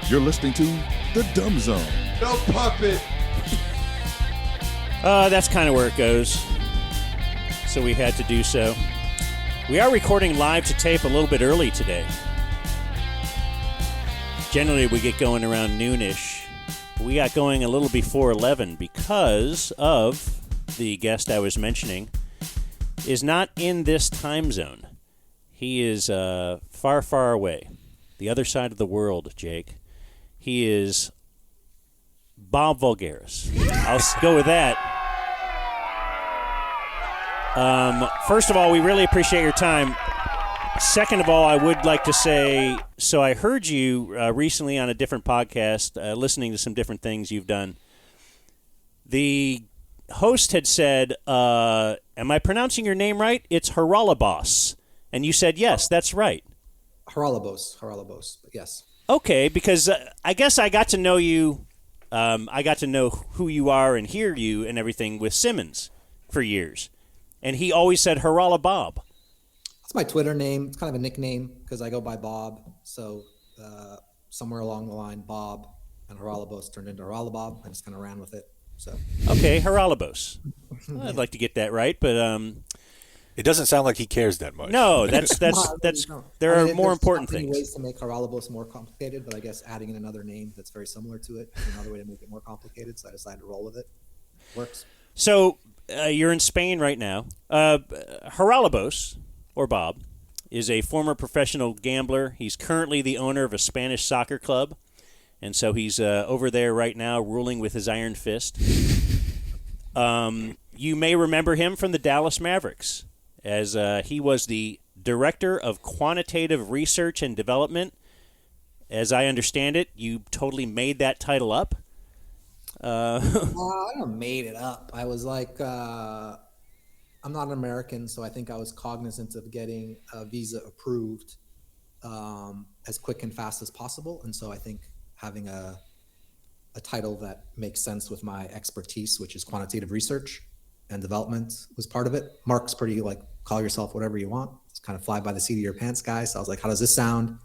You're listening to The Dumb Zone. No puppet. That's kind of where it goes. So we had to do so. We are recording live to tape a little bit early today. Generally, we get going around noonish. We got going a little before 11 because of the guest I was mentioning is not in this time zone. He is far, far away. The other side of the world, Jake. He is Bob Voulgaris. I'll go with that. First of all, we really appreciate your time. Second of all, I would like to say, so I heard you recently on a different podcast, listening to some different things you've done. The host had said, am I pronouncing your name right? It's Haralabos. And you said, yes, that's right. Haralabos, but yes. Okay, because I guess I got to know you, I got to know who you are and hear you and everything with Simmons for years. And he always said Haralabob. That's my Twitter name. It's kind of a nickname because I go by Bob. So somewhere along the line, Bob and Haralabos turned into Haralabob. I just kind of ran with it. So okay, Haralabos. I'd like to get that right, but it doesn't sound like he cares that much. No, that's there are more important things. Ways to make Haralabos more complicated, but I guess adding in another name that's very similar to it is another way to make it more complicated. So I decided to roll with it. Works. So you're in Spain right now. Haralabos, or Bob, is a former professional gambler. He's currently the owner of a Spanish soccer club, and so he's over there right now ruling with his iron fist. You may remember him from the Dallas Mavericks, as he was the Director of Quantitative Research and Development. As I understand it, you totally made that title up. I don't made it up. I was like, I'm not an American, so I think I was cognizant of getting a visa approved as quick and fast as possible. And so I think having a title that makes sense with my expertise, which is quantitative research and development, was part of it. Mark's pretty like, call yourself whatever you want. It's kind of fly by the seat of your pants guy. So I was like, how does this sound?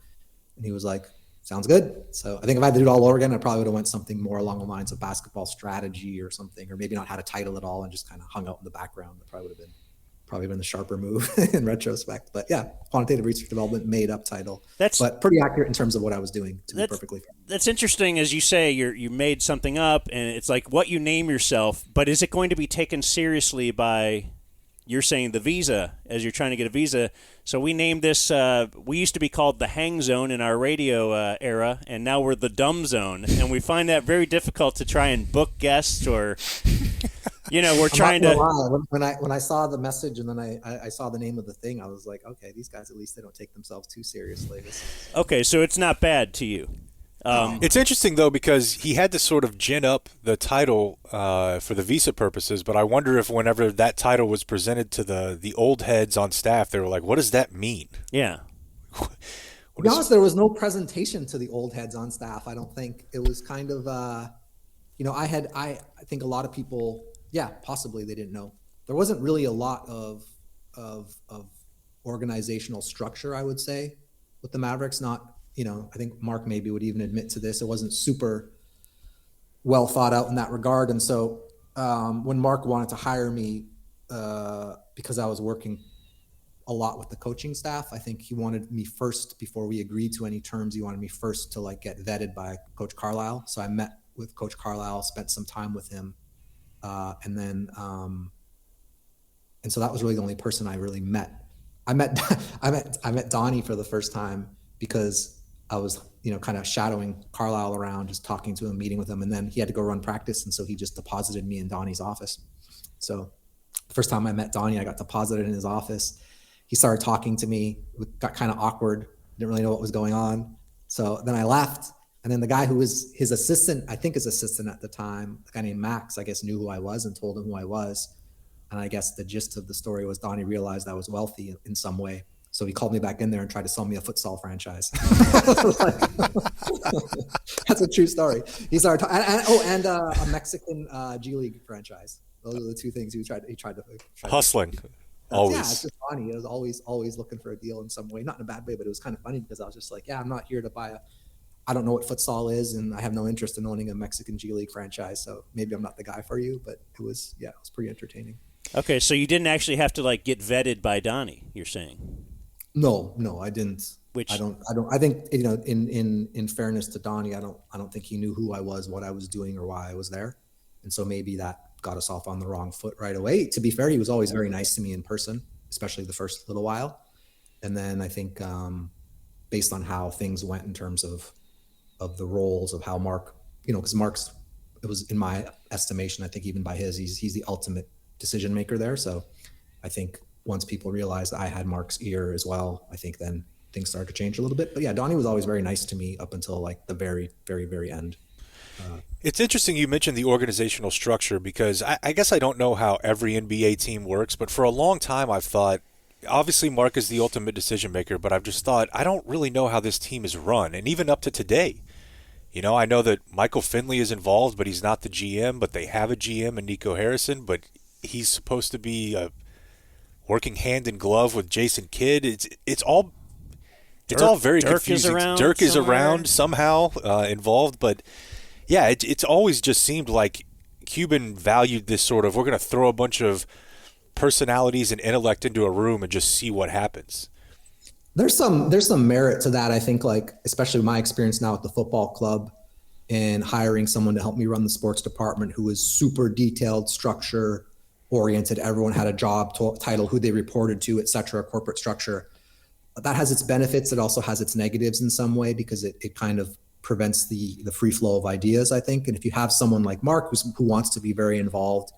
And he was like, sounds good. So I think if I had to do it all over again, I probably would have went something more along the lines of basketball strategy or something, or maybe not had a title at all and just kind of hung out in the background. That probably would have been the sharper move in retrospect. But yeah, quantitative research development, made up title. But pretty accurate in terms of what I was doing, to be perfectly fair. That's interesting, as you say, you made something up, and it's like what you name yourself, but is it going to be taken seriously by, you're saying the visa, as you're trying to get a visa? So we named this, we used to be called the Hang Zone in our radio era, and now we're the Dumb Zone, and we find that very difficult to try and book guests or... we're trying to. When I saw the message and then I saw the name of the thing, I was like, okay, these guys, at least they don't take themselves too seriously. Okay, so it's not bad to you. It's interesting though, because he had to sort of gin up the title for the visa purposes. But I wonder if whenever that title was presented to the old heads on staff, they were like, "What does that mean?" Yeah. To be honest, there was no presentation to the old heads on staff. I don't think it was kind of, I think a lot of people. Yeah, possibly they didn't know. There wasn't really a lot of organizational structure, I would say, with the Mavericks. Not, I think Mark maybe would even admit to this. It wasn't super well thought out in that regard. And so when Mark wanted to hire me, because I was working a lot with the coaching staff, I think he wanted me first, before we agreed to any terms, he wanted me first to like get vetted by Coach Carlisle. So I met with Coach Carlisle, spent some time with him. And so that was really the only person I really met. I met Donnie for the first time because I was, kind of shadowing Carlisle around, just talking to him, meeting with him. And then he had to go run practice. And so he just deposited me in Donnie's office. So the first time I met Donnie, I got deposited in his office. He started talking to me. It got kind of awkward. Didn't really know what was going on. So then I left. And then the guy who was his assistant, I think his assistant at the time, a guy named Max, I guess knew who I was and told him who I was. And I guess the gist of the story was Donnie realized I was wealthy in some way. So he called me back in there and tried to sell me a futsal franchise. That's a true story. He started and a Mexican G League franchise. Those are the two things he tried to hustling. Always. Yeah, it's just funny. He was always looking for a deal in some way, not in a bad way, but it was kind of funny because I was just like, yeah, I'm not here to buy I don't know what futsal is, and I have no interest in owning a Mexican G League franchise. So maybe I'm not the guy for you, but it was pretty entertaining. Okay, so you didn't actually have to like get vetted by Donnie, you're saying? No, I didn't. I think, in fairness to Donnie, I don't think he knew who I was, what I was doing, or why I was there. And so maybe that got us off on the wrong foot right away. To be fair, he was always very nice to me in person, especially the first little while. And then I think based on how things went in terms of the roles of how Mark, because Mark's, it was in my estimation, I think even by his, he's the ultimate decision maker there. So I think once people realized I had Mark's ear as well, I think then things started to change a little bit. But yeah, Donnie was always very nice to me up until like the very, very, very end. It's interesting you mentioned the organizational structure, because I guess I don't know how every NBA team works, but for a long time I've thought, obviously Mark is the ultimate decision maker, but I've just thought, I don't really know how this team is run. And even up to today, I know that Michael Finley is involved, but he's not the GM, but they have a GM in Nico Harrison, but he's supposed to be working hand in glove with Jason Kidd. It's all very confusing. Dirk is around somehow involved, but yeah, it's always just seemed like Cuban valued this sort of, we're going to throw a bunch of personalities and intellect into a room and just see what happens. There's some merit to that. I think, like, especially my experience now at the football club and hiring someone to help me run the sports department who was super detailed, structure oriented. Everyone had a job title, who they reported to, et cetera, corporate structure. That has its benefits. It also has its negatives in some way, because it kind of prevents the free flow of ideas, I think. And if you have someone like Mark who wants to be very involved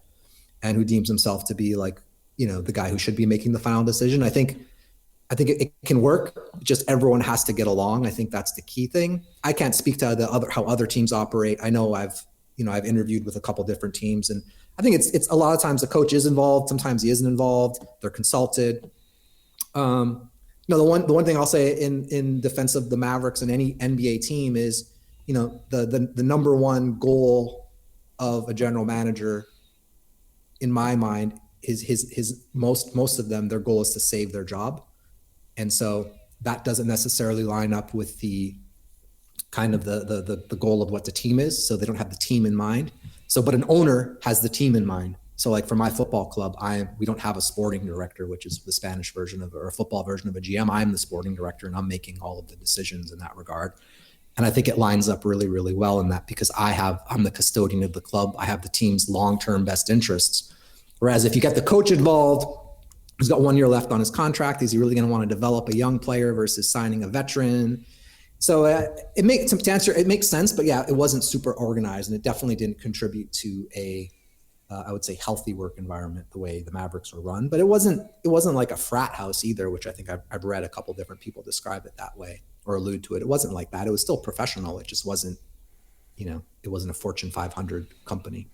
and who deems himself to be like, the guy who should be making the final decision, I think it can work. Just everyone has to get along. I think that's the key thing. I can't speak to how other teams operate. I know I've interviewed with a couple different teams, and I think it's a lot of times the coach is involved. Sometimes he isn't involved. They're consulted. The one thing I'll say in defense of the Mavericks and any NBA team is, the number one goal of a general manager, in my mind, is his most of them, their goal is to save their job. And so that doesn't necessarily line up with the kind of the goal of what the team is. So they don't have the team in mind. So, but an owner has the team in mind. So like for my football club, we don't have a sporting director, which is the Spanish version or a football version of a GM. I'm the sporting director, and I'm making all of the decisions in that regard. And I think it lines up really, really well in that, because I'm the custodian of the club. I have the team's long-term best interests. Whereas if you get the coach involved, who's got 1 year left on his contract, is he really going to want to develop a young player versus signing a veteran? So it makes sense, but yeah, it wasn't super organized, and it definitely didn't contribute to I would say, healthy work environment the way the Mavericks were run. But it wasn't like a frat house either, which I think I've read a couple different people describe it that way or allude to it. It wasn't like that. It was still professional. It just wasn't, it wasn't a Fortune 500 company.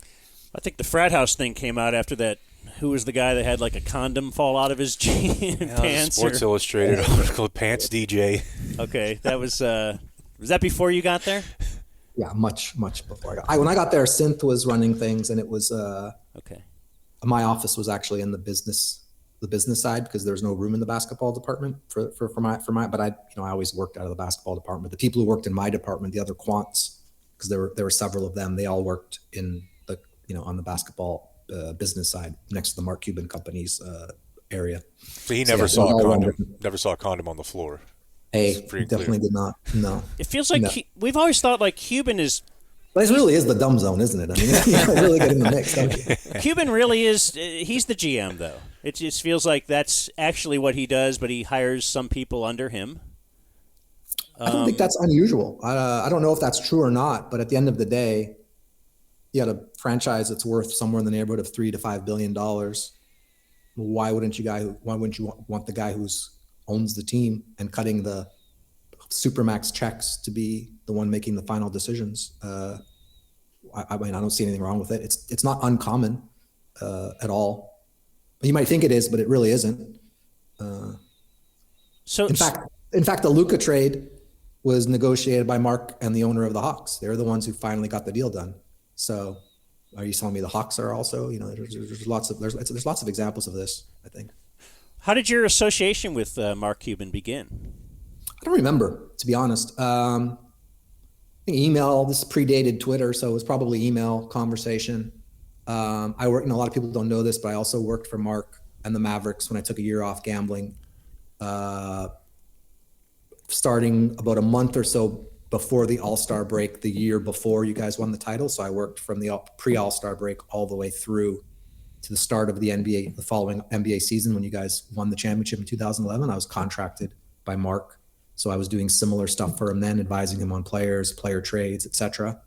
I think the frat house thing came out after that. Who was the guy that had like a condom fall out of his pants? Sports Illustrated article, Pants DJ. Okay, that was that before you got there? Yeah, much before I got. When I got there, Synth was running things, and it was okay. My office was actually in the business side, because there was no room in the basketball department for my. But I always worked out of the basketball department. The people who worked in my department, the other quants, because there were several of them, they all worked in the on the basketball business side next to the Mark Cuban company's area. So he never saw a condom. Never saw a condom on the floor. Definitely did not. No. It feels like we've always thought like Cuban is. But it really is the dumb zone, isn't it? I mean, you really get in the mix, don't you? Cuban really is. He's the GM, though. It just feels like that's actually what he does, but he hires some people under him. I don't think that's unusual. I don't know if that's true or not, but at the end of the day, you had a franchise that's worth somewhere in the neighborhood of $3 to $5 billion. Why wouldn't you want the guy who's owns the team and cutting the supermax checks to be the one making the final decisions? I mean, I don't see anything wrong with it. It's not uncommon at all. You might think it is, but it really isn't. So in fact, the Luka trade was negotiated by Mark and the owner of the Hawks. They're the ones who finally got the deal done. So are you telling me the Hawks are also, there's lots of examples of this, I think. How did your association with Mark Cuban begin? I don't remember, to be honest. email. This predated Twitter, so it was probably email conversation. I worked, a lot of people don't know this, but I also worked for Mark and the Mavericks when I took a year off gambling, starting about a month or so before the All-Star break, the year before you guys won the title. So I worked from the pre-All-Star break all the way through to the start of the NBA, the following NBA season when you guys won the championship in 2011. I was contracted by Mark. So I was doing similar stuff for him then, advising him on players, player trades, etc.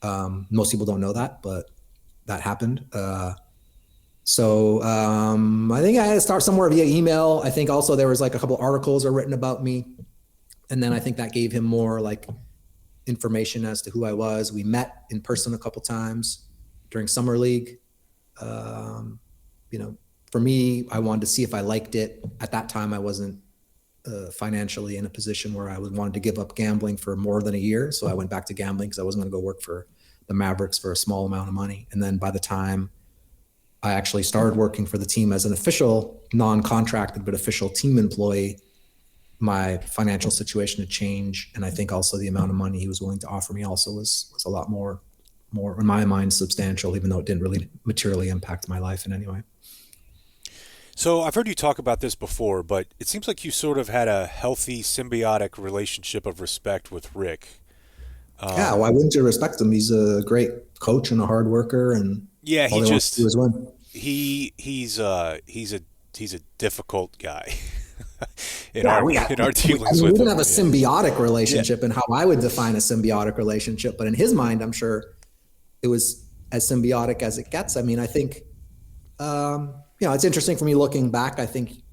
Most people don't know that, but that happened. So I think I had to start somewhere via email. I think also there was like a couple articles are written about me. And then I think that gave him more like information as to who I was. We met in person a couple times during summer league. For me, I wanted to see if I liked it. At that time, I wasn't financially in a position where I wanted to give up gambling for more than a year. So I went back to gambling because I wasn't going to go work for the Mavericks for a small amount of money. And then by the time I actually started working for the team as an official, non-contracted, but official team employee, my financial situation had changed. And I think also the amount of money he was willing to offer me also was a lot more in my mind substantial, even though it didn't really materially impact my life in any way. So I've heard you talk about this before, but it seems like you sort of had a healthy symbiotic relationship of respect with Rick. Yeah, why wouldn't you respect him? He's a great coach and a hard worker, and yeah, all he wants to do is win. He's a difficult guy. in Yeah, our dealings we with didn't him. have a symbiotic relationship, and how I would define a symbiotic relationship, but in his mind, I'm sure it was as symbiotic as it gets. I mean, I think, it's interesting for me looking back. I think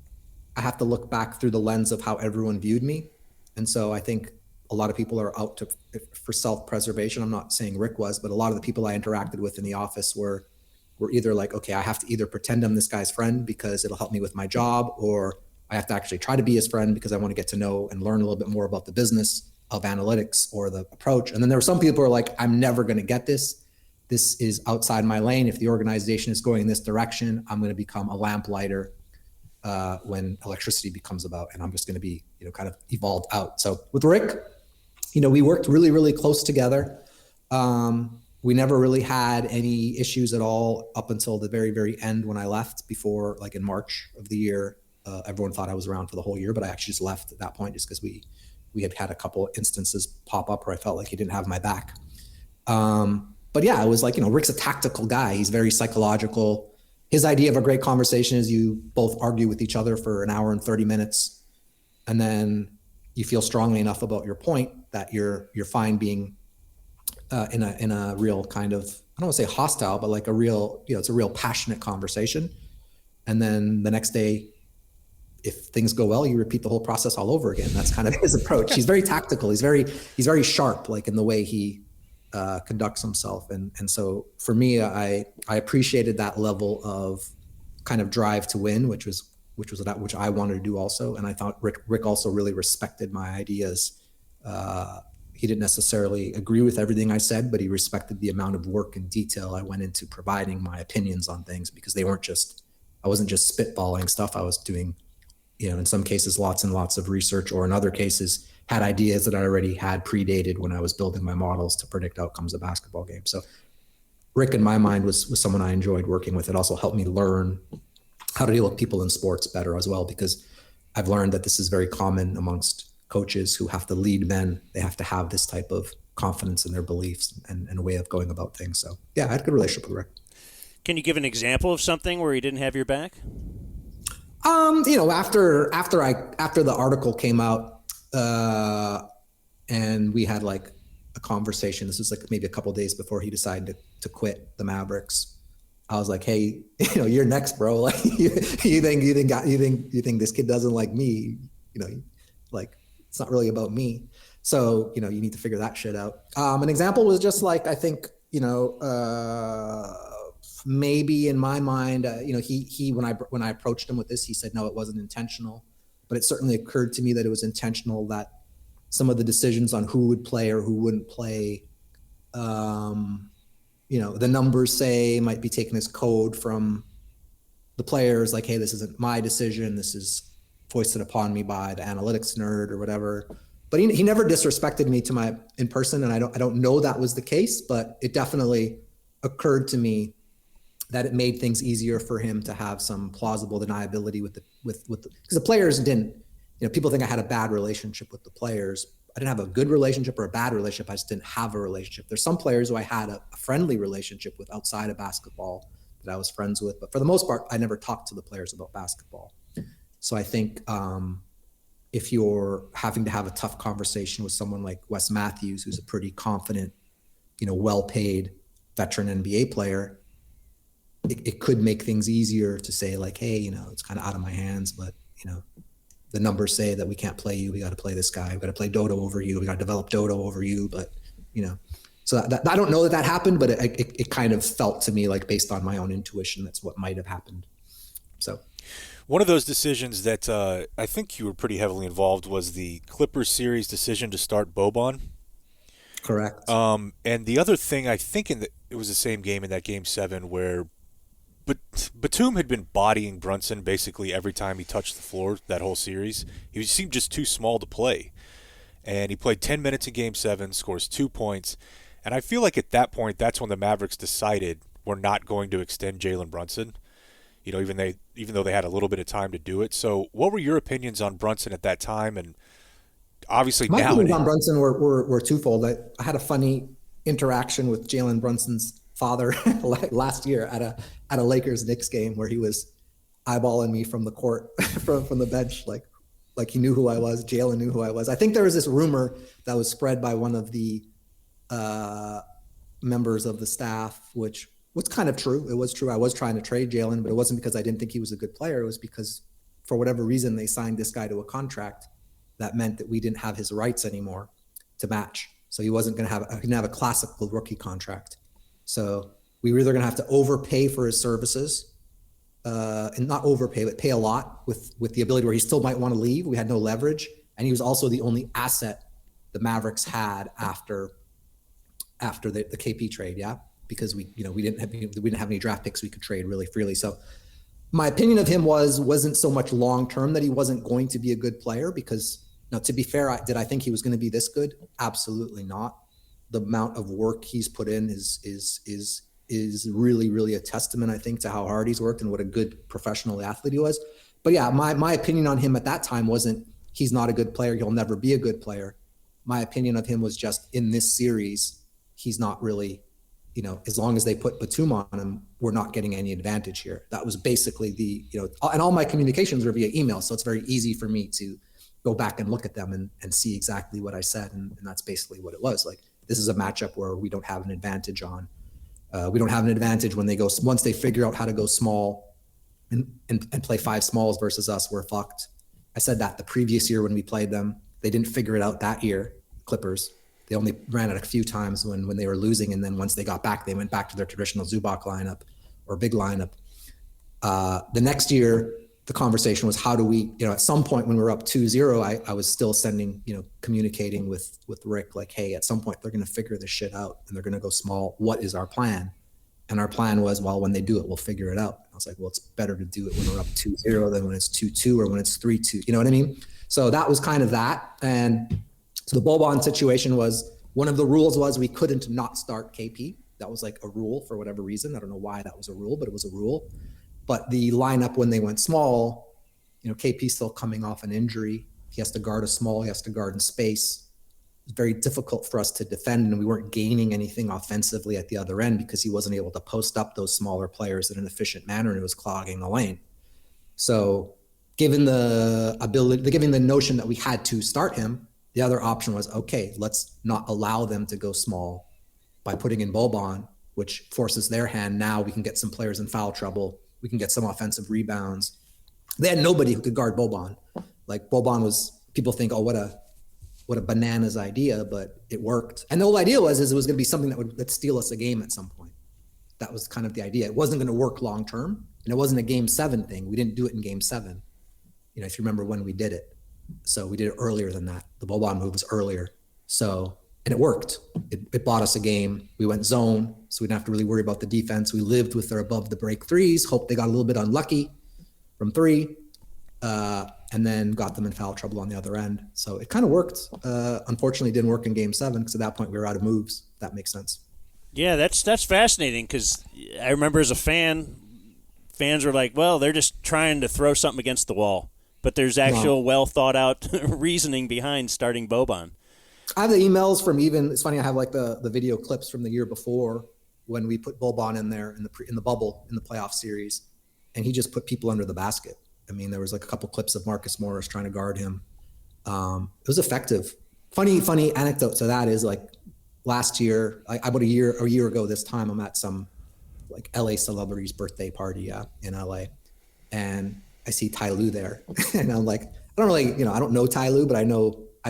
I have to look back through the lens of how everyone viewed me. And so I think a lot of people are out for self-preservation. I'm not saying Rick was, but a lot of the people I interacted with in the office were either like, okay, I have to either pretend I'm this guy's friend because it'll help me with my job, or I have to actually try to be his friend because I want to get to know and learn a little bit more about the business of analytics or the approach. And then there were some people who are like, I'm never going to get this. This is outside my lane. If the organization is going in this direction, I'm going to become a lamplighter when electricity becomes about, and I'm just going to be, kind of evolved out. So with Rick, we worked really, really close together. We never really had any issues at all up until the very, very end when I left, before, like in March of the year. Everyone thought I was around for the whole year, but I actually just left at that point just because we had a couple instances pop up where I felt like he didn't have my back. But yeah, it was like, Rick's a tactical guy. He's very psychological. His idea of a great conversation is you both argue with each other for an hour and 30 minutes. And then you feel strongly enough about your point that you're fine being in a real kind of, I don't want to say hostile, but like a real, it's a real passionate conversation. And then the next day, if things go well, you repeat the whole process all over again. That's kind of his approach. He's very tactical. He's very sharp, like in the way he conducts himself. And so for me, I appreciated that level of kind of drive to win, which which I wanted to do also. And I thought Rick also really respected my ideas. He didn't necessarily agree with everything I said, but he respected the amount of work and detail I went into providing my opinions on things, because I wasn't just spitballing stuff. I was doing, in some cases, lots and lots of research, or in other cases, had ideas that I already had predated when I was building my models to predict outcomes of basketball games. So Rick, in my mind, was someone I enjoyed working with. It also helped me learn how to deal with people in sports better as well, because I've learned that this is very common amongst coaches who have to lead men. They have to have this type of confidence in their beliefs and a way of going about things. So yeah, I had a good relationship with Rick. Can you give an example of something where he didn't have your back? After the article came out, and we had like a conversation, this was like maybe a couple of days before he decided to quit the Mavericks. I was like, hey, you're next, bro. Like, you think this kid doesn't like me? Like, it's not really about me. So, you need to figure that shit out. An example was just like, I think, maybe in my mind, he when I approached him with this, he said, no, it wasn't intentional, but it certainly occurred to me that it was intentional, that some of the decisions on who would play or who wouldn't play, the numbers say might be taken as code from the players, like, hey, this isn't my decision. This is foisted upon me by the analytics nerd or whatever. But he never disrespected me in person, and I don't know that was the case, but it definitely occurred to me that it made things easier for him to have some plausible deniability because the players didn't, people think I had a bad relationship with the players. I didn't have a good relationship or a bad relationship. I just didn't have a relationship. There's some players who I had a friendly relationship with outside of basketball that I was friends with, but for the most part, I never talked to the players about basketball. So I think if you're having to have a tough conversation with someone like Wes Matthews, who's a pretty confident, well-paid veteran NBA player, it could make things easier to say like, hey, it's kind of out of my hands, but the numbers say that we can't play you. We got to play this guy. We got to play Dodo over you. We got to develop Dodo over you. But so that I don't know that happened, but it kind of felt to me like, based on my own intuition, that's what might have happened. So. One of those decisions that I think you were pretty heavily involved was the Clippers series decision to start Bobon. Correct. And the other thing, I think it was the same game in that Game 7 where Batum had been bodying Brunson basically every time he touched the floor that whole series. He seemed just too small to play. And he played 10 minutes in Game 7, scores 2 points. And I feel like at that point, that's when the Mavericks decided we're not going to extend Jalen Brunson. Even though they had a little bit of time to do it. So what were your opinions on Brunson at that time? And obviously my now opinions on Brunson were twofold. I had a funny interaction with Jalen Brunson's father last year at a Lakers-Knicks game where he was eyeballing me from the court, from the bench, like he knew who I was. Jalen knew who I was. I think there was this rumor that was spread by one of the members of the staff, which was kind of true. It was true. I was trying to trade Jalen, but it wasn't because I didn't think he was a good player. It was because for whatever reason, they signed this guy to a contract that meant that we didn't have his rights anymore to match. So he wasn't going to he didn't have a classical rookie contract. So we were either going to have to overpay for his services, and not overpay, but pay a lot with the ability where he still might want to leave. We had no leverage. And he was also the only asset the Mavericks had after the KP trade. Yeah. Because we didn't have any draft picks we could trade really freely. So my opinion of him wasn't so much long-term that he wasn't going to be a good player, because now, to be fair, did I think he was going to be this good? Absolutely not. The amount of work he's put in is really, really a testament, I think, to how hard he's worked and what a good professional athlete he was. But yeah, my opinion on him at that time wasn't he's not a good player, he'll never be a good player. My opinion of him was just in this series, he's not really, as long as they put Batum on him, we're not getting any advantage here. That was basically and all my communications were via email. So it's very easy for me to go back and look at them and see exactly what I said. And that's basically what it was. Like, this is a matchup where we don't have an advantage on. We don't have an advantage when once they figure out how to go small and play five smalls versus us, we're fucked. I said that the previous year when we played them, they didn't figure it out that year, Clippers. They only ran it a few times when they were losing. And then once they got back, they went back to their traditional Zubac lineup or big lineup. The next year, the conversation was, how do we, at some point when we were up 2-0, I was still communicating with Rick, like, hey, at some point they're going to figure this shit out and they're going to go small. What is our plan? And our plan was, well, when they do it, we'll figure it out. I was like, well, it's better to do it when we're up 2-0 than when it's 2-2 or when it's 3-2. You know what I mean? So that was kind of that. And so the Bobon situation was, one of the rules was we couldn't not start KP. That was like a rule for whatever reason. I don't know why that was a rule, but it was a rule. But the lineup, when they went small, KP's still coming off an injury. He has to guard a small, he has to guard in space. It's very difficult for us to defend, and we weren't gaining anything offensively at the other end because he wasn't able to post up those smaller players in an efficient manner, and it was clogging the lane. So given the notion that we had to start him, the other option was, okay, let's not allow them to go small by putting in Bobon, which forces their hand. Now we can get some players in foul trouble. We can get some offensive rebounds. They had nobody who could guard Bobon. Like, Bobon was, people think, oh, what a bananas idea, but it worked. And the whole idea was it was going to be something that would steal us a game at some point. That was kind of the idea. It wasn't going to work long term, and it wasn't a Game 7 thing. We didn't do it in Game 7. If you remember when we did it. So we did it earlier than that. The Bobon move was earlier. So, and it worked. It bought us a game. We went zone, so we didn't have to really worry about the defense. We lived with their above the break threes, hope they got a little bit unlucky from three. and then got them in foul trouble on the other end. So it kind of worked. Unfortunately, it didn't work in Game 7 because at that point we were out of moves. If that makes sense. Yeah, that's fascinating because I remember as a fan, fans were like, well, they're just trying to throw something against the wall. But there's actual well thought out reasoning behind starting Bobon. I have the emails from it's funny, I have like the video clips from the year before when we put Bobon in there in the bubble in the playoff series, and he just put people under the basket. I mean, there was like a couple clips of Marcus Morris trying to guard him. It was effective. Funny anecdote to that is like last year, about a year ago this time, I'm at some like LA celebrity's birthday party in LA, and I see Ty Lue there, and I'm like, I don't know Ty Lue, but I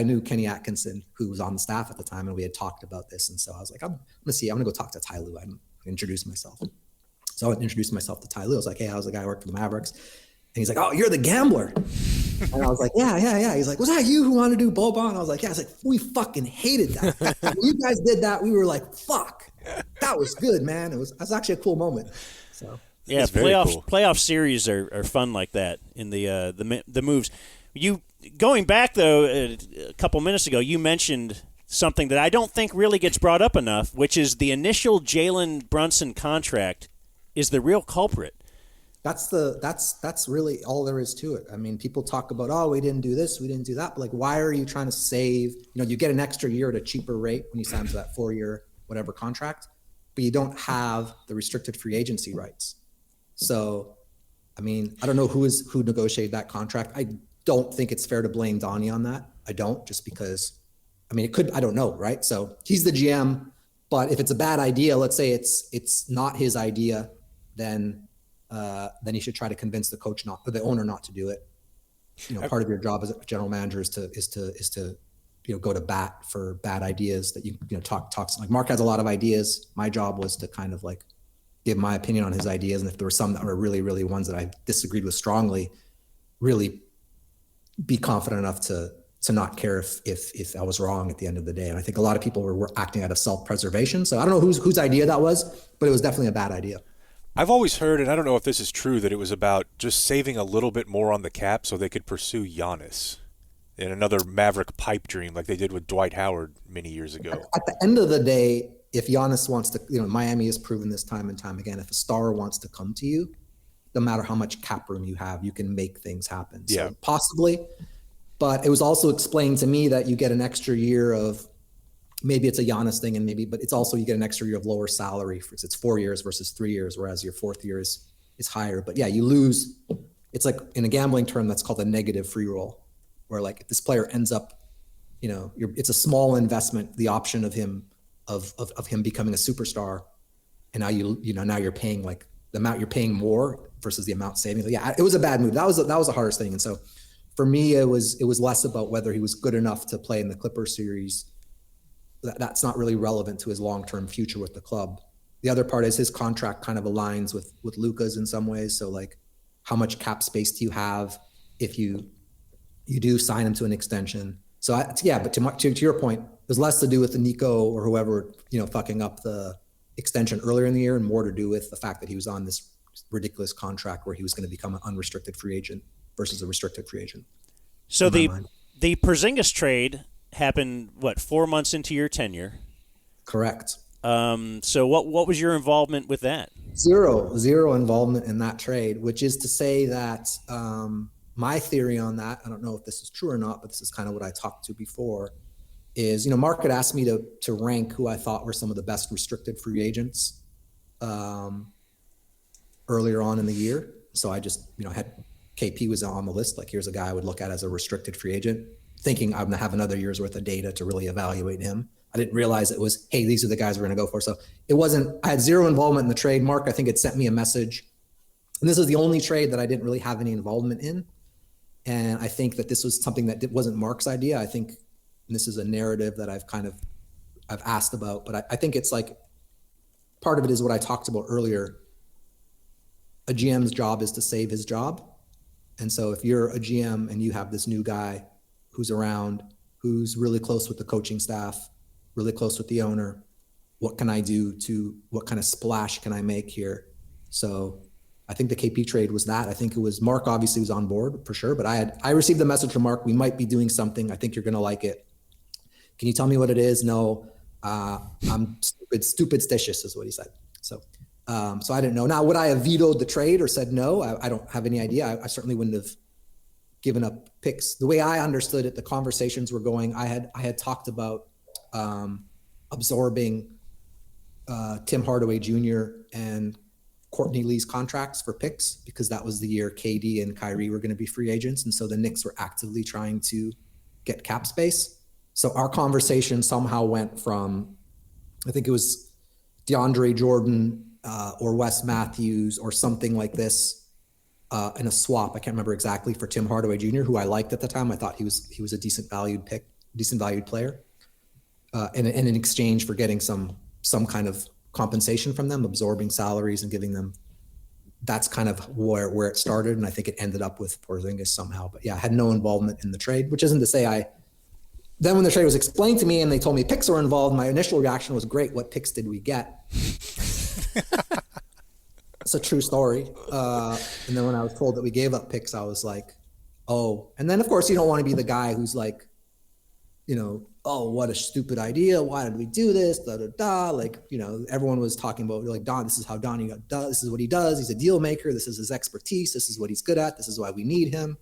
knew Kenny Atkinson, who was on the staff at the time, and we had talked about this, and so I was like, I'm gonna go talk to Ty Lue. I'm introduce myself. So I introduced myself to Ty Lue. I was like, hey, I was the guy who worked for the Mavericks. And he's like, oh, you're the gambler. And I was like, yeah. He's like, was that you who wanted to do Bobon? I was like, yeah. I was like, we fucking hated that. When you guys did that, we were like, fuck. That was good, man. It was actually a cool moment. So yeah, playoff series are fun like that in the moves. You going back though a couple minutes ago, you mentioned something that I don't think really gets brought up enough, which is the initial Jalen Brunson contract is the real culprit. That's really all there is to it. I mean, people talk about, oh, we didn't do this, we didn't do that. But like, why are you trying to save? You get an extra year at a cheaper rate when you sign to that 4-year whatever contract, but you don't have the restricted free agency rights. So, I mean, I don't know who negotiated that contract. I don't think it's fair to blame Donnie on that. I don't, just because, I mean, I don't know, right? So he's the GM, but if it's a bad idea, let's say it's not his idea, then he should try to convince the owner not to do it. Part of your job as a general manager is to go to bat for bad ideas that talk. Like Mark has a lot of ideas. My job was to kind of like give my opinion on his ideas, and if there were some that were really, really ones that I disagreed with strongly, really be confident enough to not care if I was wrong at the end of the day. And I think a lot of people were acting out of self-preservation. So I don't know whose idea that was, but it was definitely a bad idea. I've always heard, and I don't know if this is true, that it was about just saving a little bit more on the cap so they could pursue Giannis in another Maverick pipe dream like they did with Dwight Howard many years ago. At the end of the day, if Giannis wants to, Miami has proven this time and time again, if a star wants to come to you, no matter how much cap room you have, you can make things happen. So possibly, but it was also explained to me that you get an extra year of, maybe it's a Giannis thing, but it's also you get an extra year of lower salary because it's 4 years versus 3 years, whereas your 4th year is higher. But yeah, you lose. It's like in a gambling term that's called a negative free roll, where like if this player ends up, it's a small investment, the option of him becoming a superstar, and now now you're paying like the amount you're paying more versus the amount saving. So yeah, it was a bad move. That was the hardest thing. And so for me, it was less about whether he was good enough to play in the Clippers series. That's not really relevant to his long-term future with the club. The other part is his contract kind of aligns with Luka's in some ways. So like, how much cap space do you have if you do sign him to an extension? So but to your point, there's less to do with the Nico or whoever, fucking up the extension earlier in the year, and more to do with the fact that he was on this ridiculous contract where he was going to become an unrestricted free agent versus a restricted free agent. So the Porzingis trade happened 4 months into your tenure? Correct. So what was your involvement with that? Zero involvement in that trade, which is to say that my theory on that, I don't know if this is true or not, but this is kind of what I talked to before, is Mark had asked me to rank who I thought were some of the best restricted free agents earlier on in the year. So I just had KP was on the list, like here's a guy I would look at as a restricted free agent, thinking I'm going to have another year's worth of data to really evaluate him. I didn't realize it was, hey, these are the guys we're going to go for. So it wasn't, I had zero involvement in the trade. Mark, I think, had sent me a message. And this is the only trade that I didn't really have any involvement in. And I think that this was something that wasn't Mark's idea. I think, and this is a narrative that I've asked about, but I think it's like, part of it is what I talked about earlier. A GM's job is to save his job. And so if you're a GM and you have this new guy who's around, who's really close with the coaching staff, really close with the owner, what can I do what kind of splash can I make here? So I think the KP trade was that. I think it was Mark obviously was on board for sure, but I received a message from Mark. We might be doing something. I think you're going to like it. Can you tell me what it is? No, I'm stupidstitious is what he said. So I didn't know. Now, would I have vetoed the trade or said no? I don't have any idea. I certainly wouldn't have given up picks. The way I understood it, the conversations were going, I had talked about absorbing Tim Hardaway Jr. and Courtney Lee's contracts for picks, because that was the year KD and Kyrie were going to be free agents. And so the Knicks were actively trying to get cap space. So our conversation somehow went from, I think it was DeAndre Jordan or Wes Matthews or something like this in a swap. I can't remember exactly, for Tim Hardaway Jr., who I liked at the time. I thought he was a decent valued player. And in exchange for getting some kind of compensation from them, absorbing salaries and giving them, that's kind of where it started. And I think it ended up with Porzingis somehow. But yeah, I had no involvement in the trade, which isn't to say then when the trade was explained to me and they told me picks were involved, my initial reaction was, great, what picks did we get? It's a true story. And then when I was told that we gave up picks, I was like, oh. And then of course you don't want to be the guy who's like, oh, what a stupid idea. Why did we do this? Da, da, da. Like, everyone was talking about, like, Don, this is how Donnie does. This is what he does. He's a deal maker. This is his expertise. This is what he's good at. This is why we need him,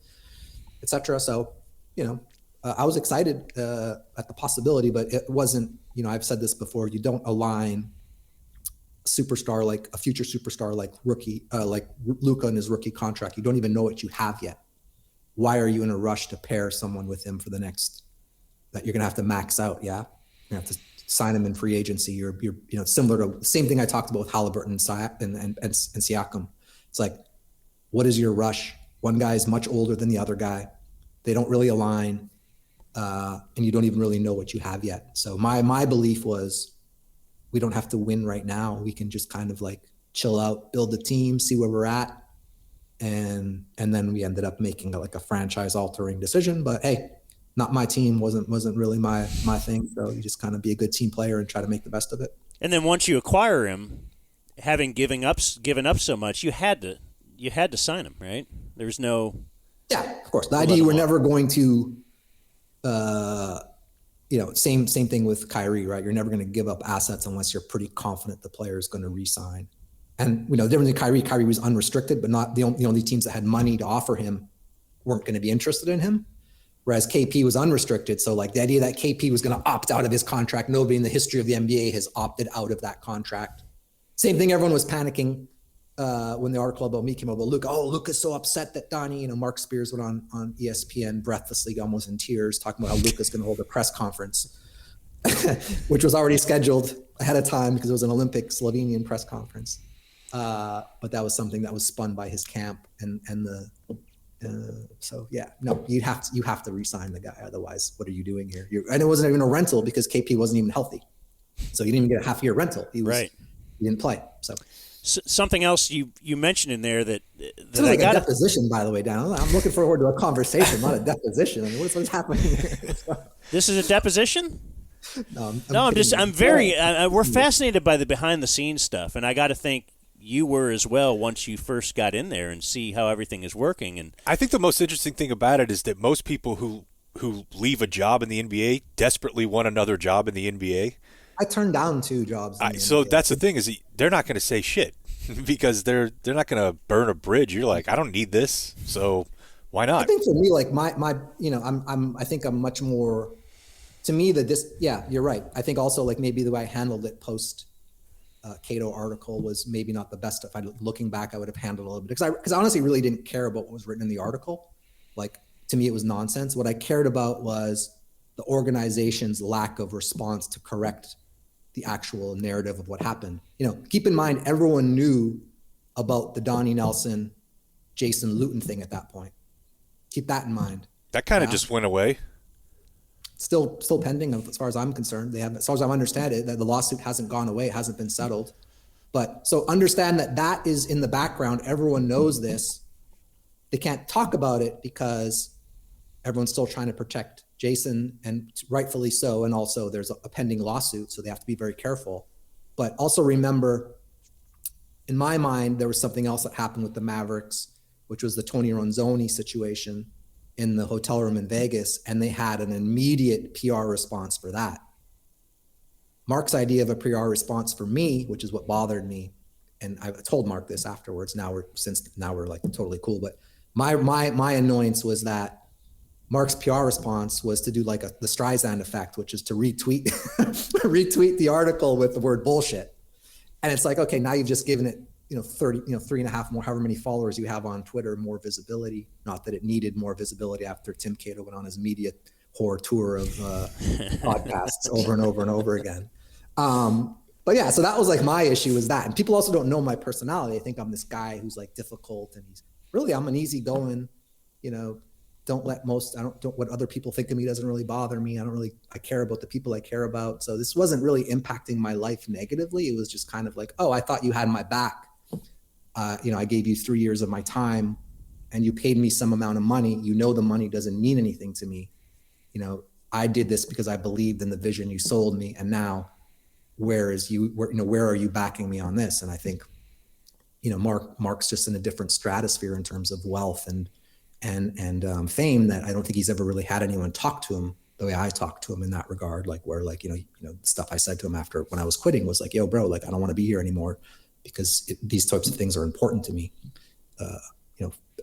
etc. So, I was excited at the possibility, but it wasn't, I've said this before, you don't align a superstar, like a future superstar, like rookie, like Luka in his rookie contract. You don't even know what you have yet. Why are you in a rush to pair someone with him for the next, that you're going to have to max out? Yeah. You're going to have to sign him in free agency. You're similar to the same thing I talked about with Halliburton and Siakam. It's like, what is your rush? One guy is much older than the other guy. They don't really align. And you don't even really know what you have yet. So my belief was, we don't have to win right now. We can just kind of like chill out, build the team, see where we're at. And then we ended up making a franchise altering decision, but hey, not my team, wasn't really my thing. So you just kind of be a good team player and try to make the best of it. And then once you acquire him, having given up so much, you had to sign him, right? There's no. Yeah, of course. The idea we're never going to, same thing with Kyrie, right? You're never going to give up assets unless you're pretty confident the player is going to re-sign. And different than Kyrie was unrestricted, but not the only teams that had money to offer him weren't going to be interested in him. Whereas KP was unrestricted. So like the idea that KP was going to opt out of his contract, nobody in the history of the NBA has opted out of that contract. Same thing, everyone was panicking when the article about me came out about Luka. Oh, Luka's so upset that Donnie, Mark Spears went on ESPN breathlessly, almost in tears, talking about how Luka's going to hold a press conference, which was already scheduled ahead of time because it was an Olympic Slovenian press conference. But that was something that was spun by his camp so yeah, no, you have to re-sign the guy. Otherwise, what are you doing here? And it wasn't even a rental because KP wasn't even healthy. So you didn't even get a half-year rental. He didn't play. So something else you mentioned in there that I like a deposition, by the way, Dan. I'm looking forward to a conversation, not a deposition. I mean, what's happening here? This is a deposition? I'm we're fascinated by the behind-the-scenes stuff, and I got to think you were as well once you first got in there and see how everything is working. And I think the most interesting thing about it is that most people who leave a job in the NBA desperately want another job in the NBA. I turned down 2 jobs. So that's the thing, is they're not going to say shit because they're not going to burn a bridge. You're like, I don't need this, so why not? I think for me, like I think I'm much more. To me, you're right. I think also like maybe the way I handled it post Cato article was maybe not the best. If looking back, I would have handled it a little bit because I honestly really didn't care about what was written in the article. Like to me, it was nonsense. What I cared about was the organization's lack of response to correct the actual narrative of what happened. Keep in mind, everyone knew about the Donnie Nelson, Jason Luton thing at that point. Keep that in mind. That kind of just went away. Still pending, as far as I'm concerned. They have, as far as I understand it, that the lawsuit hasn't gone away, it hasn't been settled. But so understand that is in the background. Everyone knows this. They can't talk about it because everyone's still trying to protect Jason, and rightfully so. And also there's a pending lawsuit, so they have to be very careful. But also remember, in my mind, there was something else that happened with the Mavericks, which was the Tony Ronzoni situation in the hotel room in Vegas, and they had an immediate PR response for that. Mark's idea of a PR response for me, which is what bothered me, and I told Mark this afterwards. Now we're like totally cool, but my annoyance was that Mark's PR response was to do like the Streisand effect, which is to retweet retweet the article with the word bullshit. And it's like, okay, now you've just given it, 30, 3.5 more, however many followers you have on Twitter, more visibility. Not that it needed more visibility after Tim Cato went on his media whore tour of podcasts over and over and over again. But yeah, so that was like my issue was that. And people also don't know my personality. They think I'm this guy who's like difficult, and I'm an easygoing, don't what other people think of me doesn't really bother me. I care about the people I care about. So this wasn't really impacting my life negatively. It was just kind of like, oh, I thought you had my back. I gave you 3 years of my time and you paid me some amount of money. The money doesn't mean anything to me. I did this because I believed in the vision you sold me. And now where are you backing me on this? And I think, Mark's just in a different stratosphere in terms of wealth and fame, that I don't think he's ever really had anyone talk to him the way I talked to him in that regard. Like where, the stuff I said to him after when I was quitting was like, yo, bro, like, I don't want to be here anymore because these types of things are important to me.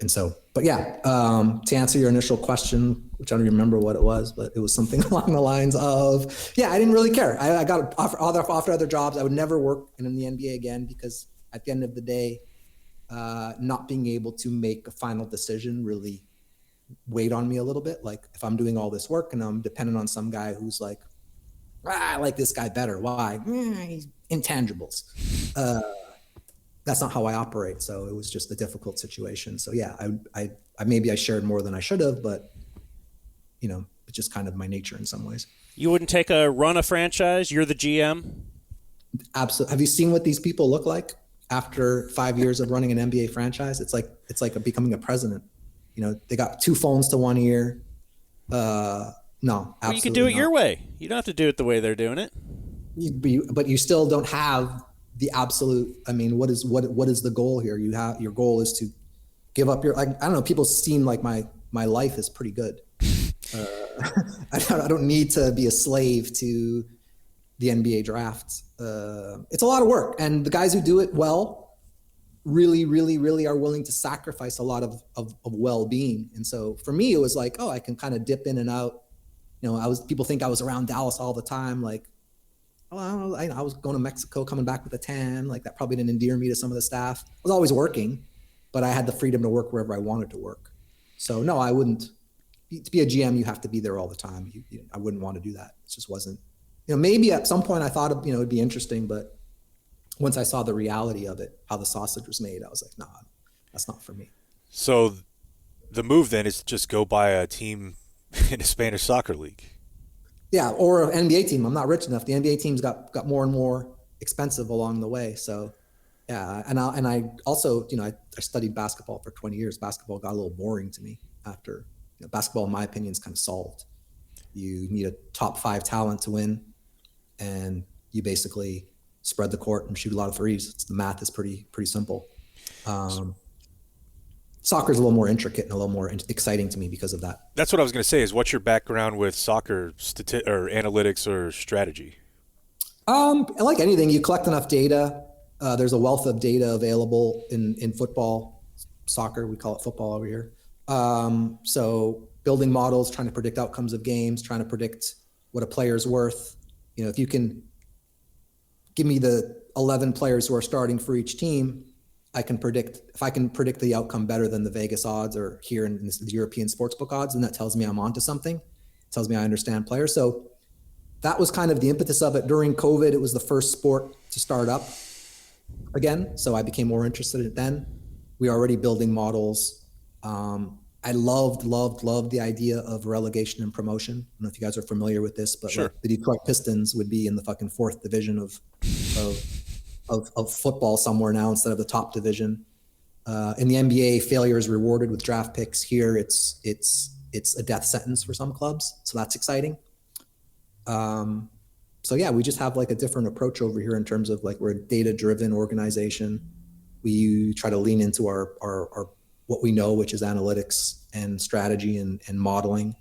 And so, but yeah, to answer your initial question, which I don't remember what it was, but it was something along the lines of, yeah, I didn't really care. I got offered other jobs. I would never work in the NBA again because at the end of the day, not being able to make a final decision really weighed on me a little bit. Like if I'm doing all this work and I'm dependent on some guy who's like, I like this guy better. Why? He's intangibles. That's not how I operate. So it was just a difficult situation. So yeah, I maybe I shared more than I should have, but it's just kind of my nature in some ways. You wouldn't take a run a franchise? You're the GM? Absolutely. Have you seen what these people look like after 5 years of running an NBA franchise? It's like becoming a president. They got 2 phones to one ear. No, absolutely well, you could do it your way. You don't have to do it the way they're doing it. But you still don't have the absolute. I mean, what is the goal here? Your goal is to give up your. I don't know. People seem like my life is pretty good. I don't need to be a slave to the NBA draft. It's a lot of work, and the guys who do it well really, really, really are willing to sacrifice a lot of well-being. And so for me, it was like, oh, I can kind of dip in and out. People think I was around Dallas all the time. Like, oh, I was going to Mexico, coming back with a tan. Like that probably didn't endear me to some of the staff. I was always working, but I had the freedom to work wherever I wanted to work. So no, I wouldn't. To be a GM, you have to be there all the time. I wouldn't want to do that. It just wasn't. Maybe at some point I thought it'd be interesting, but once I saw the reality of it, how the sausage was made, I was like, nah, that's not for me. So the move then is to just go buy a team in a Spanish soccer league. Yeah, or an NBA team. I'm not rich enough. The NBA teams got more and more expensive along the way. So yeah, and I also, I studied basketball for 20 years. Basketball got a little boring to me after. Basketball, in my opinion, is kind of solved. You need a top 5 talent to win, and you basically spread the court and shoot a lot of threes. The math is pretty simple. Soccer is a little more intricate and a little more exciting to me because of that. That's what I was going to say. Is what's your background with soccer or analytics or strategy? Like anything, you collect enough data. There's a wealth of data available in football, soccer. We call it football over here. So building models, trying to predict outcomes of games, trying to predict what a player's worth. If you can give me the 11 players who are starting for each team, if I can predict the outcome better than the Vegas odds or here in the European sportsbook odds, then that tells me I'm onto something. It tells me I understand players. So that was kind of the impetus of it. During COVID, it was the first sport to start up again. So I became more interested in it then. We were already building models. I loved the idea of relegation and promotion. I don't know if you guys are familiar with this, but sure. Like the Detroit Pistons would be in the fucking 4th division of football somewhere now instead of the top division. In the NBA, failure is rewarded with draft picks. Here, it's a death sentence for some clubs, so that's exciting. So yeah, we just have like a different approach over here in terms of like we're a data-driven organization. We try to lean into our what we know, which is analytics and strategy and modeling.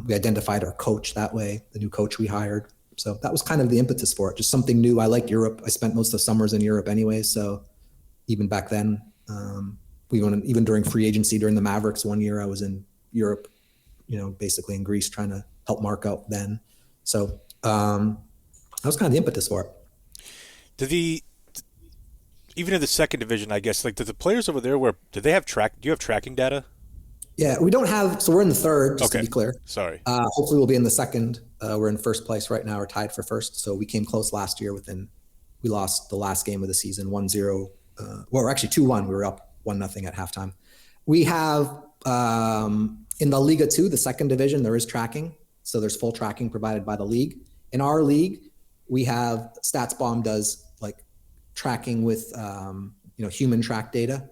We identified our coach that way, the new coach we hired. So that was kind of the impetus for it, just something new. I liked Europe. I spent most of the summers in Europe anyway. So even back then, even during free agency, during the Mavericks one year, I was in Europe, basically in Greece, trying to help Mark out then. So that was kind of the impetus for it. Even in the second division, I guess, like, do the players over there, do you have tracking data? Yeah, we don't have, so we're in the third, just to be clear. Sorry. Hopefully we'll be in the second. We're in first place right now. We're tied for first. So we came close last year we lost the last game of the season 1-0. We're actually 2-1. We were up 1-0 at halftime. We have, in the Liga 2, the second division, there is tracking. So there's full tracking provided by the league. In our league, we have, StatsBomb does like tracking with, human track data.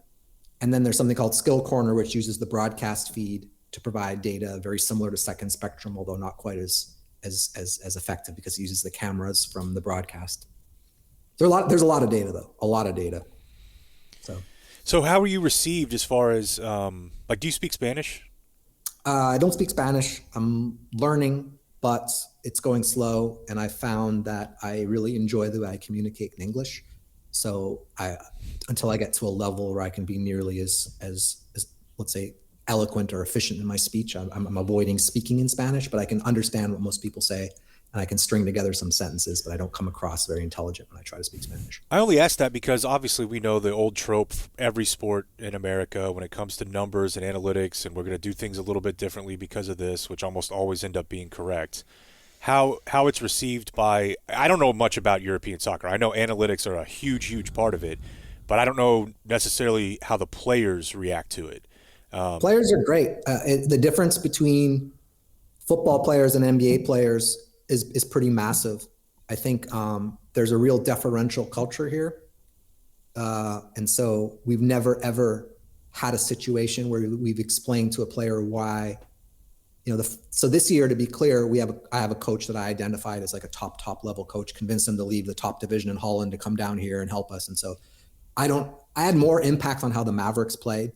And then there's something called Skill Corner, which uses the broadcast feed to provide data very similar to Second Spectrum, although not quite as effective because it uses the cameras from the broadcast. There's a lot of data though, a lot of data. So how were you received as far as do you speak Spanish? I don't speak Spanish. I'm learning, but it's going slow. And I found that I really enjoy the way I communicate in English. So until I get to a level where I can be nearly as let's say eloquent or efficient in my speech, I'm avoiding speaking in Spanish, but I can understand what most people say and I can string together some sentences, but I don't come across very intelligent when I try to speak Spanish. I only ask that because obviously we know the old trope for every sport in America when it comes to numbers and analytics, and we're going to do things a little bit differently because of this, which almost always end up being correct. How it's received by, I don't know much about European soccer. I know analytics are a huge part of it, but I don't know necessarily how the players react to it. Players are great. The difference between football players and NBA players is pretty massive. I think there's a real deferential culture here. And so we've never, ever had a situation where we've explained to a player why, so this year, to be clear, I have a coach that I identified as like a top level coach, convinced him to leave the top division in Holland to come down here and help us. And so I had more impact on how the Mavericks played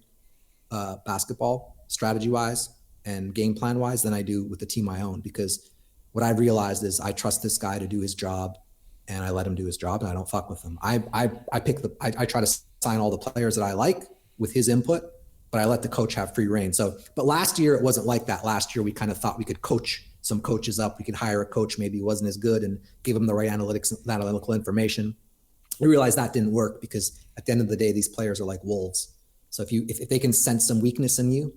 basketball strategy wise and game plan wise than I do with the team I own, because what I've realized is I trust this guy to do his job and I let him do his job and I don't fuck with him. I try to sign all the players that I like with his input, but I let the coach have free reign. So, but last year it wasn't like that. Last year we kind of thought we could coach some coaches up. We could hire a coach, maybe he wasn't as good, and give him the right analytical information. We realized that didn't work because at the end of the day, these players are like wolves. So if they can sense some weakness in you,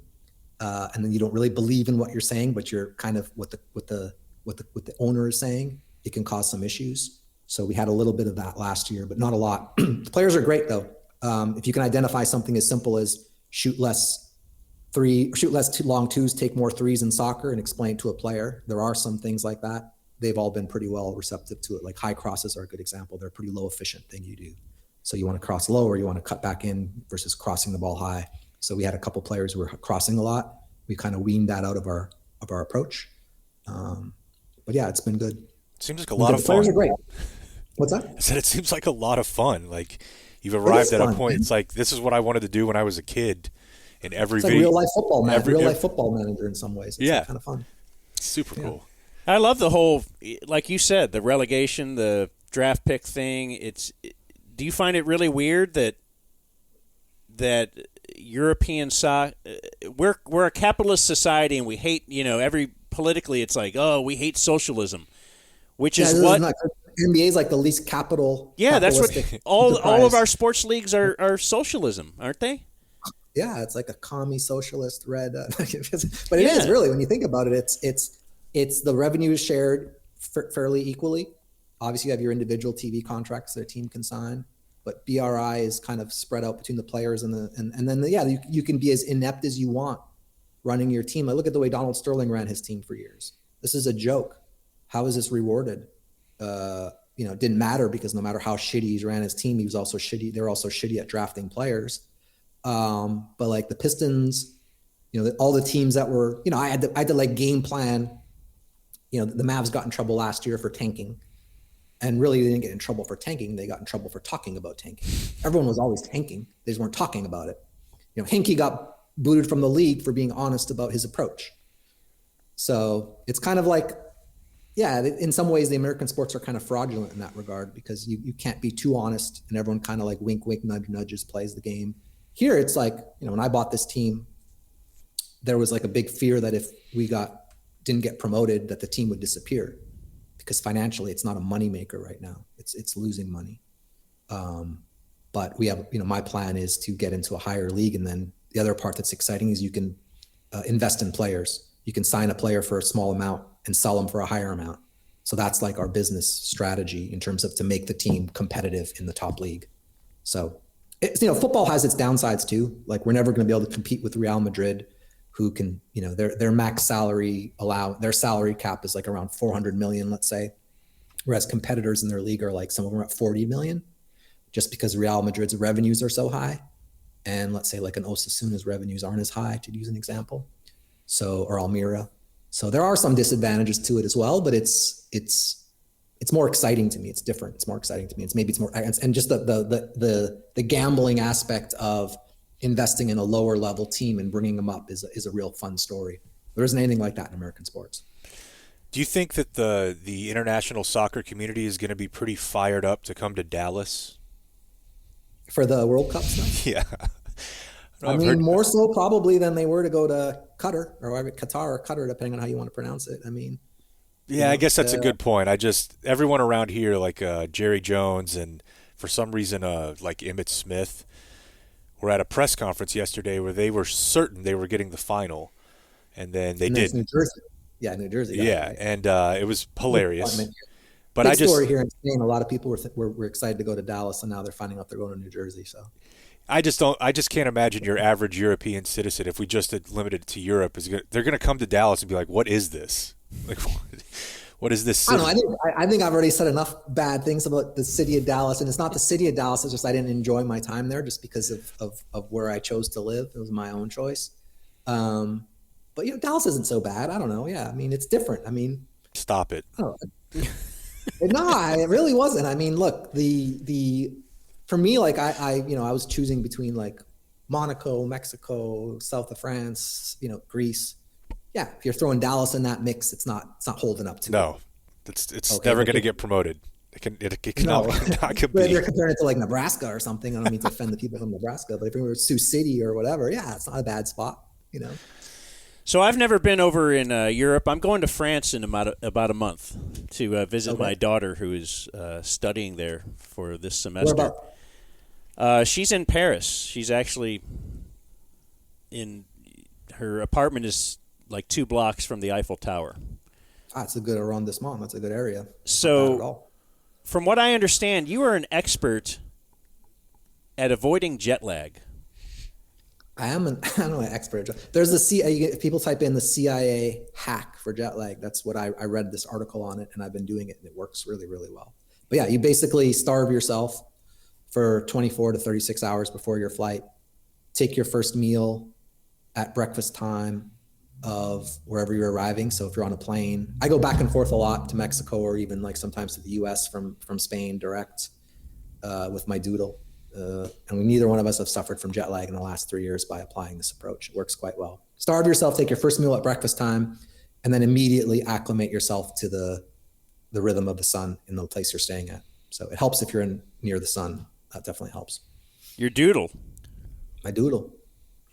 and then you don't really believe in what you're saying, but you're kind of what the owner is saying, it can cause some issues. So we had a little bit of that last year, but not a lot. The players are great though. If you can identify something as simple as shoot less long twos, take more threes in soccer, and explain to a player. There are some things like that. They've all been pretty well receptive to it. Like high crosses are a good example. They're a pretty low efficient thing you do. So you want to cross low or you want to cut back in versus crossing the ball high. So we had a couple players who were crossing a lot. We kind of weaned that out of our approach. But yeah, it's been good. Seems like a lot of fun. Players are great. What's that? I said it seems like a lot of fun. Like you've arrived at a point. It's like, this is what I wanted to do when I was a kid. In every it's like video, real life football manager in some ways. It's kind of fun. Super cool. I love the whole, like you said, the relegation, the draft pick thing. Do you find it really weird that European soccer, we're a capitalist society and we hate, politically it's like, oh, we hate socialism, which is what NBA is like the least capital. Yeah, that's what all of our sports leagues are socialism, aren't they? Yeah, it's like a commie socialist red, but it is really, when you think about it, it's the revenue is shared fairly equally. Obviously, you have your individual TV contracts that a team can sign, but BRI is kind of spread out between the players and then you can be as inept as you want running your team. I look at the way Donald Sterling ran his team for years. This is a joke. How is this rewarded? It didn't matter because no matter how shitty he ran his team, he was also shitty. They're also shitty at drafting players. But like the Pistons, all the teams that were, I had to like game plan. The Mavs got in trouble last year for tanking. And really, they didn't get in trouble for tanking. They got in trouble for talking about tanking. Everyone was always tanking. They just weren't talking about it. Hinkie got booted from the league for being honest about his approach. So it's kind of like, yeah, in some ways, the American sports are kind of fraudulent in that regard because you can't be too honest and everyone kind of like wink, wink, nudge, nudges, plays the game. Here, it's like, when I bought this team, there was like a big fear that if we didn't get promoted, that the team would disappear. Because financially, it's not a moneymaker right now. It's losing money. But we have, my plan is to get into a higher league. And then the other part that's exciting is you can invest in players. You can sign a player for a small amount and sell them for a higher amount. So that's like our business strategy in terms of to make the team competitive in the top league. So, football has its downsides too. Like we're never going to be able to compete with Real Madrid, who can, their max salary their salary cap is like around 400 million, let's say. Whereas competitors in their league are like, some of them are at 40 million just because Real Madrid's revenues are so high. And let's say like an Osasuna's revenues aren't as high, to use an example. So, or Almira. So there are some disadvantages to it as well, but it's more exciting to me. It's different. It's more exciting to me. It's more, and just the gambling aspect of investing in a lower level team and bringing them up is a real fun story. There isn't anything like that in American sports. Do you think that the international soccer community is going to be pretty fired up to come to Dallas for the World Cup stuff? Yeah. I mean, more so probably than they were to go to Qatar or Qatar, depending on how you want to pronounce it. I mean, yeah, I guess that's a good point. Everyone around here, like Jerry Jones and for some reason, like Emmitt Smith, were at a press conference yesterday where they were certain they were getting the final, and then they didn't. New Jersey. Yeah, New Jersey. Yeah, right. And it was hilarious. But Big story here in Spain. A lot of people were excited to go to Dallas, and now they're finding out they're going to New Jersey. So. I just can't imagine your average European citizen, if we just limited it to Europe, they're going to come to Dallas and be like, what is this? Like, what is this city? I don't know. I think I've already said enough bad things about the city of Dallas, and it's not the city of Dallas. It's just I didn't enjoy my time there just because of where I chose to live. It was my own choice. But Dallas isn't so bad. I don't know. Yeah, I mean, it's different. I mean, stop it. No, it really wasn't. I mean, look, for me, like I was choosing between like Monaco, Mexico, south of France, Greece. Yeah, if you're throwing Dallas in that mix, it's not holding up to it. No, it's never going to get promoted. It cannot be. But if you're comparing it to like Nebraska or something, I don't mean to offend the people from Nebraska, but if you're Sioux City or whatever, yeah, it's not a bad spot, So I've never been over in Europe. I'm going to France in about a month to visit my daughter who is studying there for this semester. Where about? She's in Paris. She's actually her apartment is like 2 blocks from the Eiffel Tower. That's a good arrondissement. That's a good area. So from what I understand, you are an expert at avoiding jet lag. I'm an expert. There's if people type in the CIA hack for jet lag, that's what I read this article on it, and I've been doing it, and it works really, really well. But yeah, you basically starve yourself for 24 to 36 hours before your flight. Take your first meal at breakfast time of wherever you're arriving. So if you're on a plane, I go back and forth a lot to Mexico or even like sometimes to the US from Spain direct with my doodle. And neither one of us have suffered from jet lag in the last 3 years by applying this approach. It works quite well. Starve yourself, take your first meal at breakfast time, and then immediately acclimate yourself to the rhythm of the sun in the place you're staying at. So it helps if you're near the sun. That definitely helps. Your doodle. My doodle.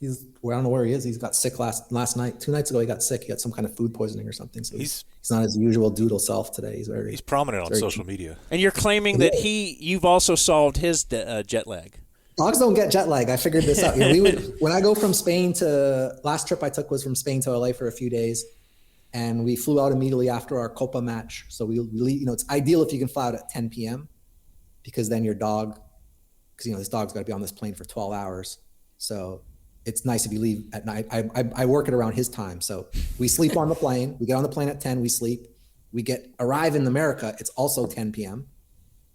I don't know where he is. He's got sick last night. 2 nights ago, he got sick. He got some kind of food poisoning or something. So he's not his usual doodle self today. He's prominent on social media. And you're claiming that you've also solved his jet lag. Dogs don't get jet lag. I figured this out. When I go from Spain last trip I took was from Spain to LA for a few days, and we flew out immediately after our Copa match. So we it's ideal if you can fly out at 10 p.m. because then your dog, because this dog's got to be on this plane for 12 hours. So it's nice if you leave at night. I work it around his time. So we sleep on the plane. We get on the plane at 10, we sleep. We arrive in America, it's also 10 p.m.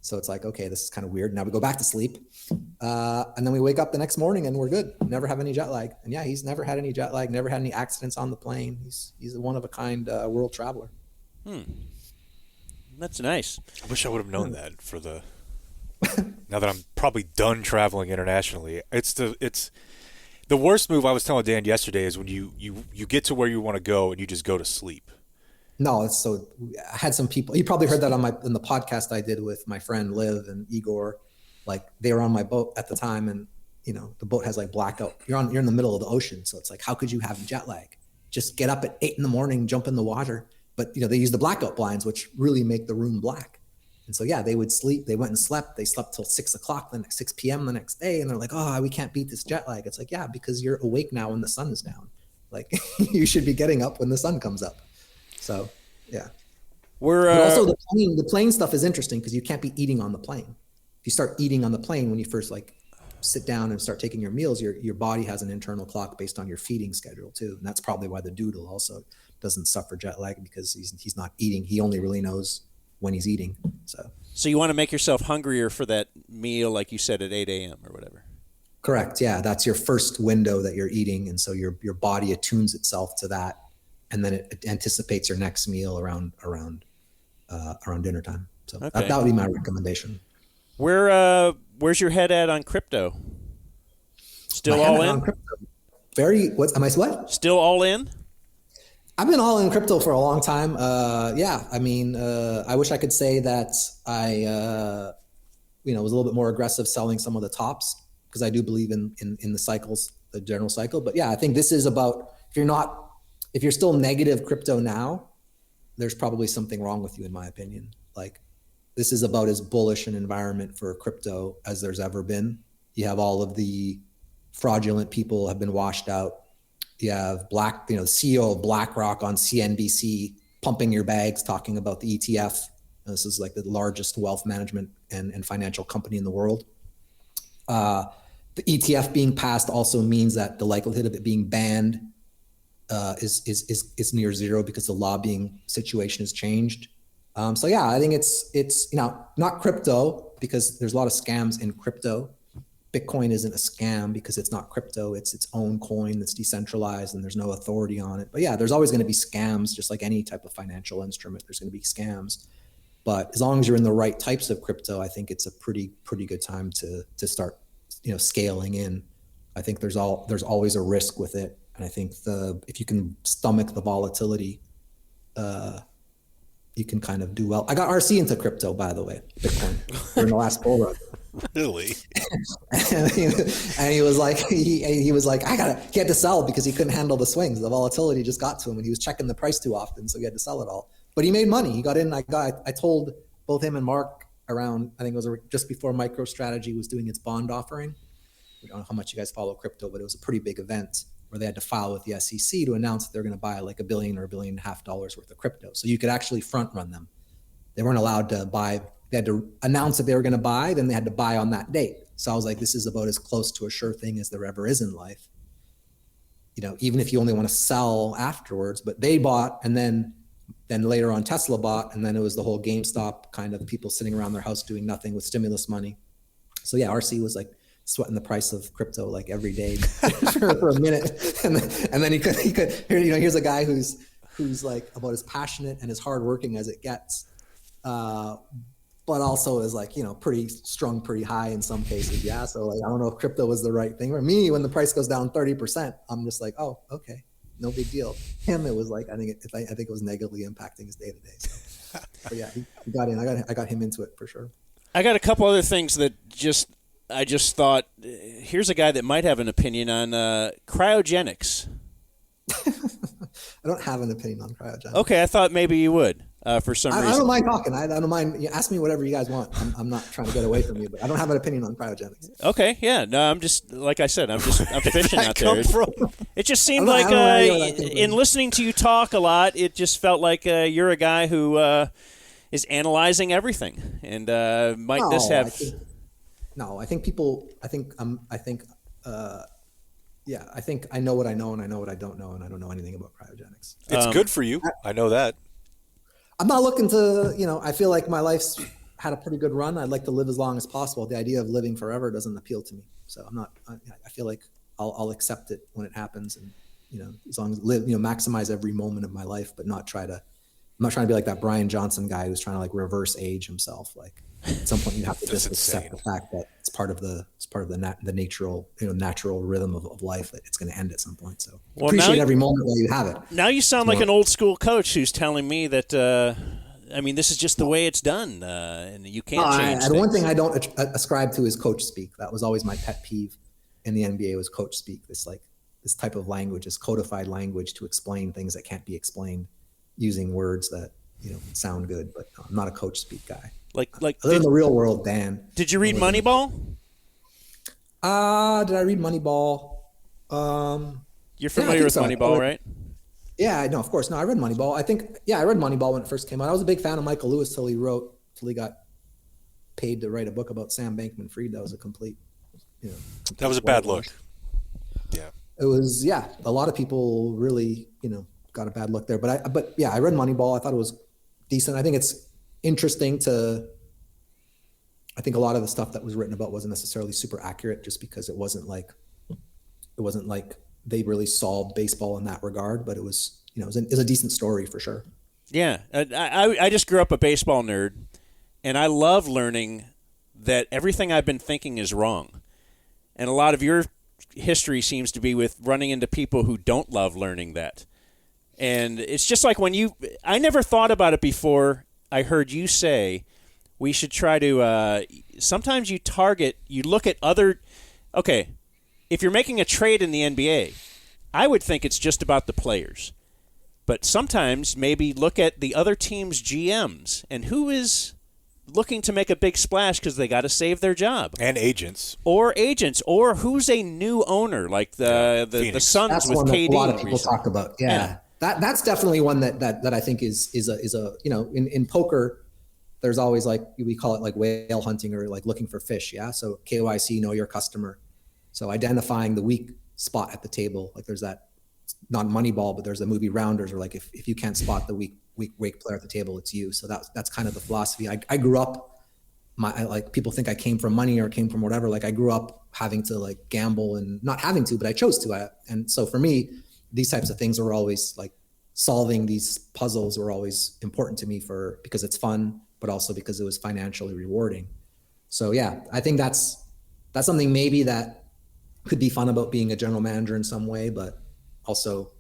So it's like, okay, this is kind of weird. Now we go back to sleep. And then we wake up the next morning and we're good. Never have any jet lag. And yeah, he's never had any jet lag, never had any accidents on the plane. He's a one of a kind world traveler. That's nice. I wish I would have known that for the. Now that I'm probably done traveling internationally, it's the worst move. I was telling Dan yesterday is when you get to where you want to go and you just go to sleep. No, it's so. I had some people. You probably heard that in the podcast I did with my friend Liv and Igor. Like they were on my boat at the time, and the boat has like blackout. You're in the middle of the ocean, so it's like, how could you have jet lag? Just get up at 8 a.m, jump in the water. But they use the blackout blinds, which really make the room black. And so yeah, they would sleep. They went and slept. They slept till 6 o'clock, 6 p.m. the next day, and they're like, "Oh, we can't beat this jet lag." It's like, yeah, because you're awake now when the sun is down. Like you should be getting up when the sun comes up. So yeah. But also the plane stuff is interesting because you can't be eating on the plane. If you start eating on the plane when you first like sit down and start taking your meals, your body has an internal clock based on your feeding schedule too, and that's probably why the doodle also doesn't suffer jet lag because he's not eating. He only really knows when he's eating. So you want to make yourself hungrier for that meal, like you said, at 8 a.m. or whatever. Correct. Yeah, that's your first window that you're eating, and so your body attunes itself to that, and then it anticipates your next meal around dinner time. So okay. that would be my recommendation. Where's your head at on crypto? Still all in? What? Still all in? I've been all in crypto for a long time. I wish I could say that I, was a little bit more aggressive selling some of the tops because I do believe in the cycles, the general cycle. But yeah, I think this is about, if you're still negative crypto now, there's probably something wrong with you, in my opinion. Like this is about as bullish an environment for crypto as there's ever been. You have all of the fraudulent people have been washed out. You have the CEO of BlackRock on CNBC pumping your bags, talking about the ETF. This is like the largest wealth management and financial company in the world. The ETF being passed also means that the likelihood of it being banned is near zero because the lobbying situation has changed. I think it's not crypto because there's a lot of scams in crypto. Bitcoin isn't a scam because it's not crypto. It's its own coin that's decentralized and there's no authority on it. But yeah, there's always going to be scams, just like any type of financial instrument. There's going to be scams. But as long as you're in the right types of crypto, I think it's a pretty good time to start, scaling in. I think there's always a risk with it, and I think if you can stomach the volatility, you can kind of do well. I got RC into crypto, by the way, Bitcoin during the last bull run. Really? and he was like, he had to sell because he couldn't handle the swings. The volatility just got to him, and he was checking the price too often, so he had to sell it all. But he made money. He got in. I told both him and Mark around, I think it was just before MicroStrategy was doing its bond offering. I don't know how much you guys follow crypto, but it was a pretty big event where they had to file with the SEC to announce that they're going to buy like $1 billion or $1.5 billion worth of crypto. So you could actually front run them. They weren't allowed to buy. They had to announce that they were going to buy, then they had to buy on that date. So I was like, this is about as close to a sure thing as there ever is in life. Even if you only want to sell afterwards, but they bought, and then later on Tesla bought, and then it was the whole GameStop kind of people sitting around their house doing nothing with stimulus money. So yeah, RC was like sweating the price of crypto like every day for a minute, and then he could here's a guy who's like about as passionate and as hardworking as it gets, but also is like pretty strung pretty high in some cases. Yeah, so like I don't know if crypto was the right thing for me. When the price goes down 30%, I'm just like, oh, okay, no big deal. Him, it was like I think it was negatively impacting his day to day. So, but yeah, he got in. I got him into it for sure. I got a couple other things that I just thought, here's a guy that might have an opinion on cryogenics. I don't have an opinion on cryogenics. Okay, I thought maybe you would for some reason. I don't mind talking. I don't mind. Ask me whatever you guys want. I'm not trying to get away from you, but I don't have an opinion on cryogenics. Okay, yeah. No, I'm just, like I said, I'm fishing out there. It just seemed like in listening to you talk a lot, it just felt like you're a guy who is analyzing everything. And I think I know what I know and I know what I don't know, and I don't know anything about cryogenics. It's good for you. I know that. I'm not looking to, I feel like my life's had a pretty good run. I'd like to live as long as possible. The idea of living forever doesn't appeal to me. So I feel like I'll accept it when it happens, and, as long as maximize every moment of my life, but not try to not trying to be like that Brian Johnson guy who's trying to like reverse age himself. Like at some point you have to just accept the fact that it's part of the natural rhythm of life, that it's going to end at some point. So appreciate every moment while you have it. Now you sound like an old school coach who's telling me that, this is just the way it's done, and you can't change things. One thing I don't ascribe to is coach speak. That was always my pet peeve in the NBA, was coach speak. This type of language, this codified language to explain things that can't be explained using words that sound good. But I'm not a coach speak guy. Like in the real world, Dan. Did you read Moneyball? Did I read Moneyball? You're familiar with Moneyball, right? Yeah, no, of course. No, I read Moneyball. I read Moneyball when it first came out. I was a big fan of Michael Lewis till he got paid to write a book about Sam Bankman-Fried. That was a complete that was a bad look. Yeah. It was, a lot of people really, got a bad look there. But I read Moneyball. I thought it was decent. I think it's interesting I think a lot of the stuff that was written about wasn't necessarily super accurate, just because it wasn't like they really solved baseball in that regard, but it was, it was a decent story for sure. Yeah. I just grew up a baseball nerd, and I love learning that everything I've been thinking is wrong. And a lot of your history seems to be with running into people who don't love learning that. And it's just like I never thought about it before I heard you say we should try to, sometimes you look at if you're making a trade in the NBA, I would think it's just about the players. But sometimes maybe look at the other team's GMs and who is looking to make a big splash because they got to save their job. And agents. Or who's a new owner, like the Suns. That's with one KD. That a lot of people talk about. Yeah. That's definitely one that I think is a in poker, there's always we call it like whale hunting or like looking for fish. Yeah. So KYC, know your customer. So identifying the weak spot at the table, like there's that, not Moneyball, but there's the movie Rounders, or like if you can't spot the weak player at the table, it's you. So that's kind of the philosophy. I grew up, people think I came from money or came from whatever. Like I grew up having to gamble, and not having to, but I chose to. And so for me, these types of things were always solving these puzzles were always important to me because it's fun, but also because it was financially rewarding. So yeah, I think that's something maybe that could be fun about being a general manager in some way, but also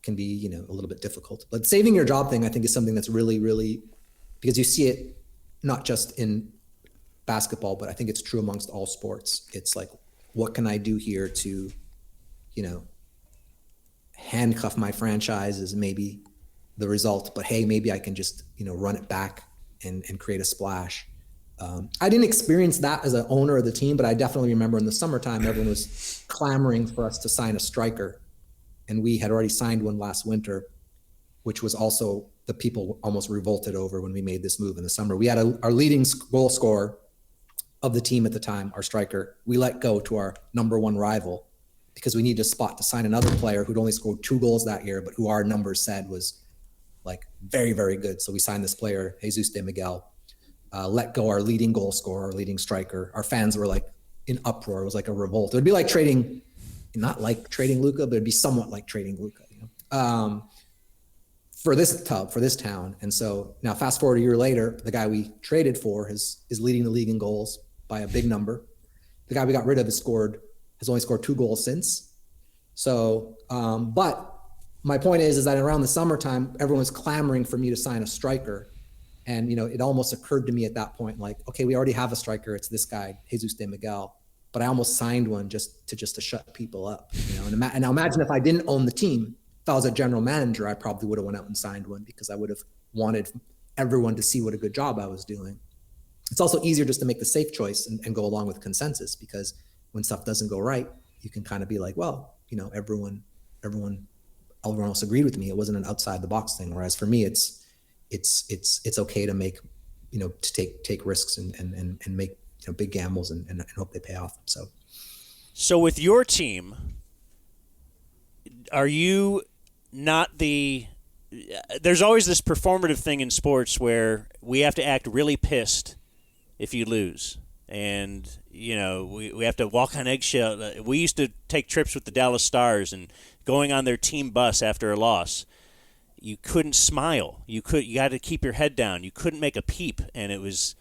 can be, a little bit difficult. But saving your job thing, I think, is something that's really, really, because you see it not just in basketball, but I think it's true amongst all sports. It's like, what can I do here to, handcuff my franchise is maybe the result, but hey, maybe I can just, run it back and create a splash. I didn't experience that as an owner of the team, but I definitely remember in the summertime, everyone was clamoring for us to sign a striker. And we had already signed one last winter, which was also the people almost revolted over when we made this move in the summer. We had our leading goal scorer of the team at the time, our striker. We let go to our number one rival because we needed a spot to sign another player who'd only scored 2 goals that year, but who our numbers said was very, very good. So we signed this player, Jesus de Miguel, let go our leading goal scorer, our leading striker. Our fans were in uproar. It was like a revolt. It would be like trading, not like trading Luka, but it'd be somewhat like trading Luka, for this town. And so now fast forward a year later, the guy we traded for is leading the league in goals by a big number. The guy we got rid of has only scored 2 goals since. So, but my point is that around the summertime, everyone was clamoring for me to sign a striker. And, it almost occurred to me at that point, okay, we already have a striker. It's this guy, Jesus de Miguel. But I almost signed one just to shut people up, And now imagine if I didn't own the team. If I was a general manager, I probably would have went out and signed one because I would have wanted everyone to see what a good job I was doing. It's also easier just to make the safe choice and go along with consensus, because when stuff doesn't go right, you can kind of be like, well, everyone else agreed with me. It wasn't an outside the box thing. Whereas for me, it's okay to make, to take risks and make big gambles and hope they pay off. So with your team, are you not there's always this performative thing in sports where we have to act really pissed if you lose. And, we have to walk on eggshell. We used to take trips with the Dallas Stars and going on their team bus after a loss. you couldn't smile. You got to keep your head down. You couldn't make a peep, and it was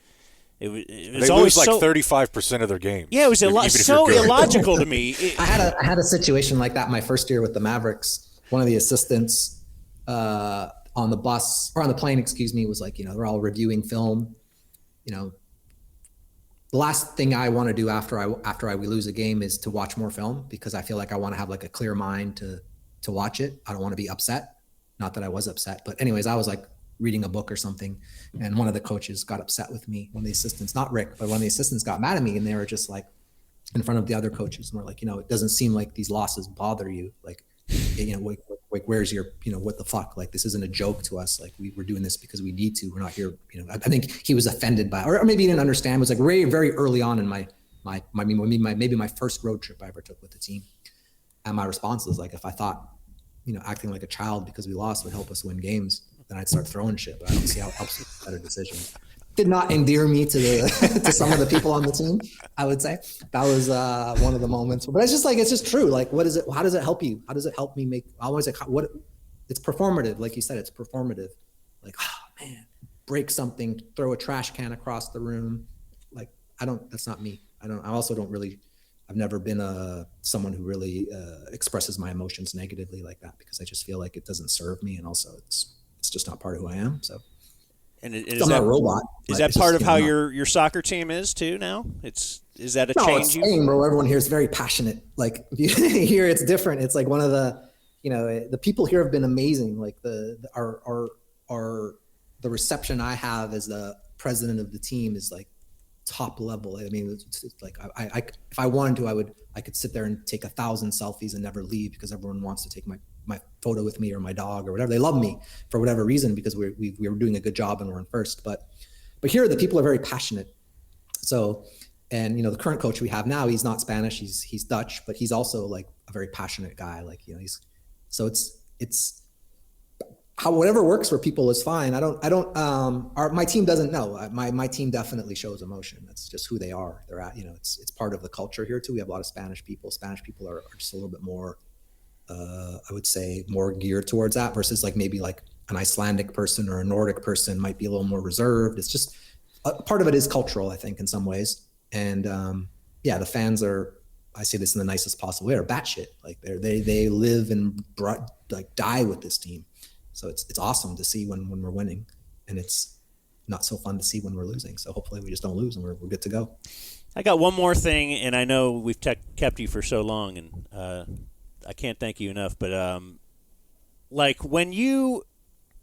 they always lose like so 35% of their games. Yeah, it was so illogical to me. I had a situation like that my first year with the Mavericks. One of the assistants on the bus or on the plane, excuse me, was like, they're all reviewing film. The last thing I want to do after we lose a game is to watch more film, because I feel like I want to have like a clear mind to watch it. I don't want to be upset. Not that I was upset, but anyways, I was like reading a book or something, and one of the coaches got upset with me. One of the assistants, not Rick, but one of the assistants got mad at me, and they were just like in front of the other coaches, and we're like, it doesn't seem like these losses bother you. Like, where's your, what the fuck? Like, this isn't a joke to us. Like, we're doing this because we need to. We're not here. I think he was offended by, or maybe he didn't understand. It was like very, very early on in maybe my first road trip I ever took with the team. And my response was like, if I thought, acting like a child because we lost would help us win games, then I'd start throwing shit. But I don't see how it helps with a better decision. Did not endear me to to some of the people on the team, I would say. That was one of the moments. But it's just true. Like, what is it? How does it help you? How does it help me make? I always like it's performative. Like you said, it's performative. Like, oh man, break something, throw a trash can across the room. Like, that's not me. I've never been someone who really expresses my emotions negatively like that, because I just feel like it doesn't serve me, and also it's just not part of who I am. So. And I'm not a robot. Is that part of how your soccer team is too now? Is that a change? No, it's bro. Everyone here is very passionate. Like, if you hear, it's different. It's like one of the, the people here have been amazing. Like the reception I have as the president of the team is like top level. I mean, it's like I if I wanted to, I could sit there and take 1,000 selfies and never leave, because everyone wants to take my photo with me or my dog or whatever. They love me for whatever reason, because we were doing a good job and we're in first. But here the people are very passionate. So, and the current coach we have now, he's not Spanish, he's Dutch, but he's also like a very passionate guy. Like, it's how whatever works for people is fine. My team doesn't know. My team definitely shows emotion. That's just who they are. They're at, it's part of the culture here too. We have a lot of Spanish people. Spanish people are just a little bit more, I would say, more geared towards that, versus like maybe like an Icelandic person or a Nordic person might be a little more reserved. It's just part of it is cultural, I think, in some ways. And the fans are, I say this in the nicest possible way, are batshit. Like they live and like die with this team. So it's awesome to see when we're winning, and it's not so fun to see when we're losing. So hopefully we just don't lose and we're good to go. I got one more thing, and I know we've kept you for so long, and I can't thank you enough, but like when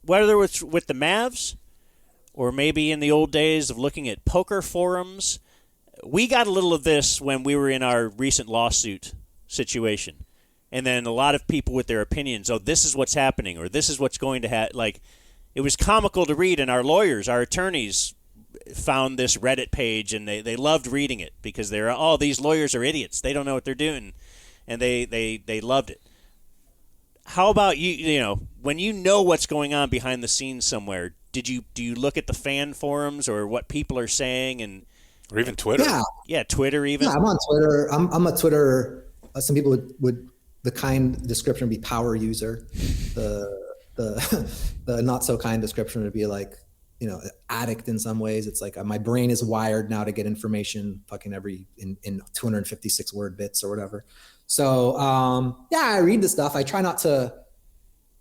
whether it's with the Mavs or maybe in the old days of looking at poker forums, we got a little of this when we were in our recent lawsuit situation. And then a lot of people with their opinions, this is what's happening, or this is what's going to happen. Like, it was comical to read, and our attorneys found this Reddit page, and they loved reading it, because these lawyers are idiots. They don't know what they're doing. And they loved it. How about you? When you know what's going on behind the scenes somewhere, do you look at the fan forums or what people are saying, or even Twitter? Yeah, Twitter even. Yeah, I'm on Twitter. I'm a Twitter. Some people would the kind description would be power user. The not so kind description would be like, addict in some ways. It's like my brain is wired now to get information fucking in 256 word bits or whatever. So I read the stuff. I try not to,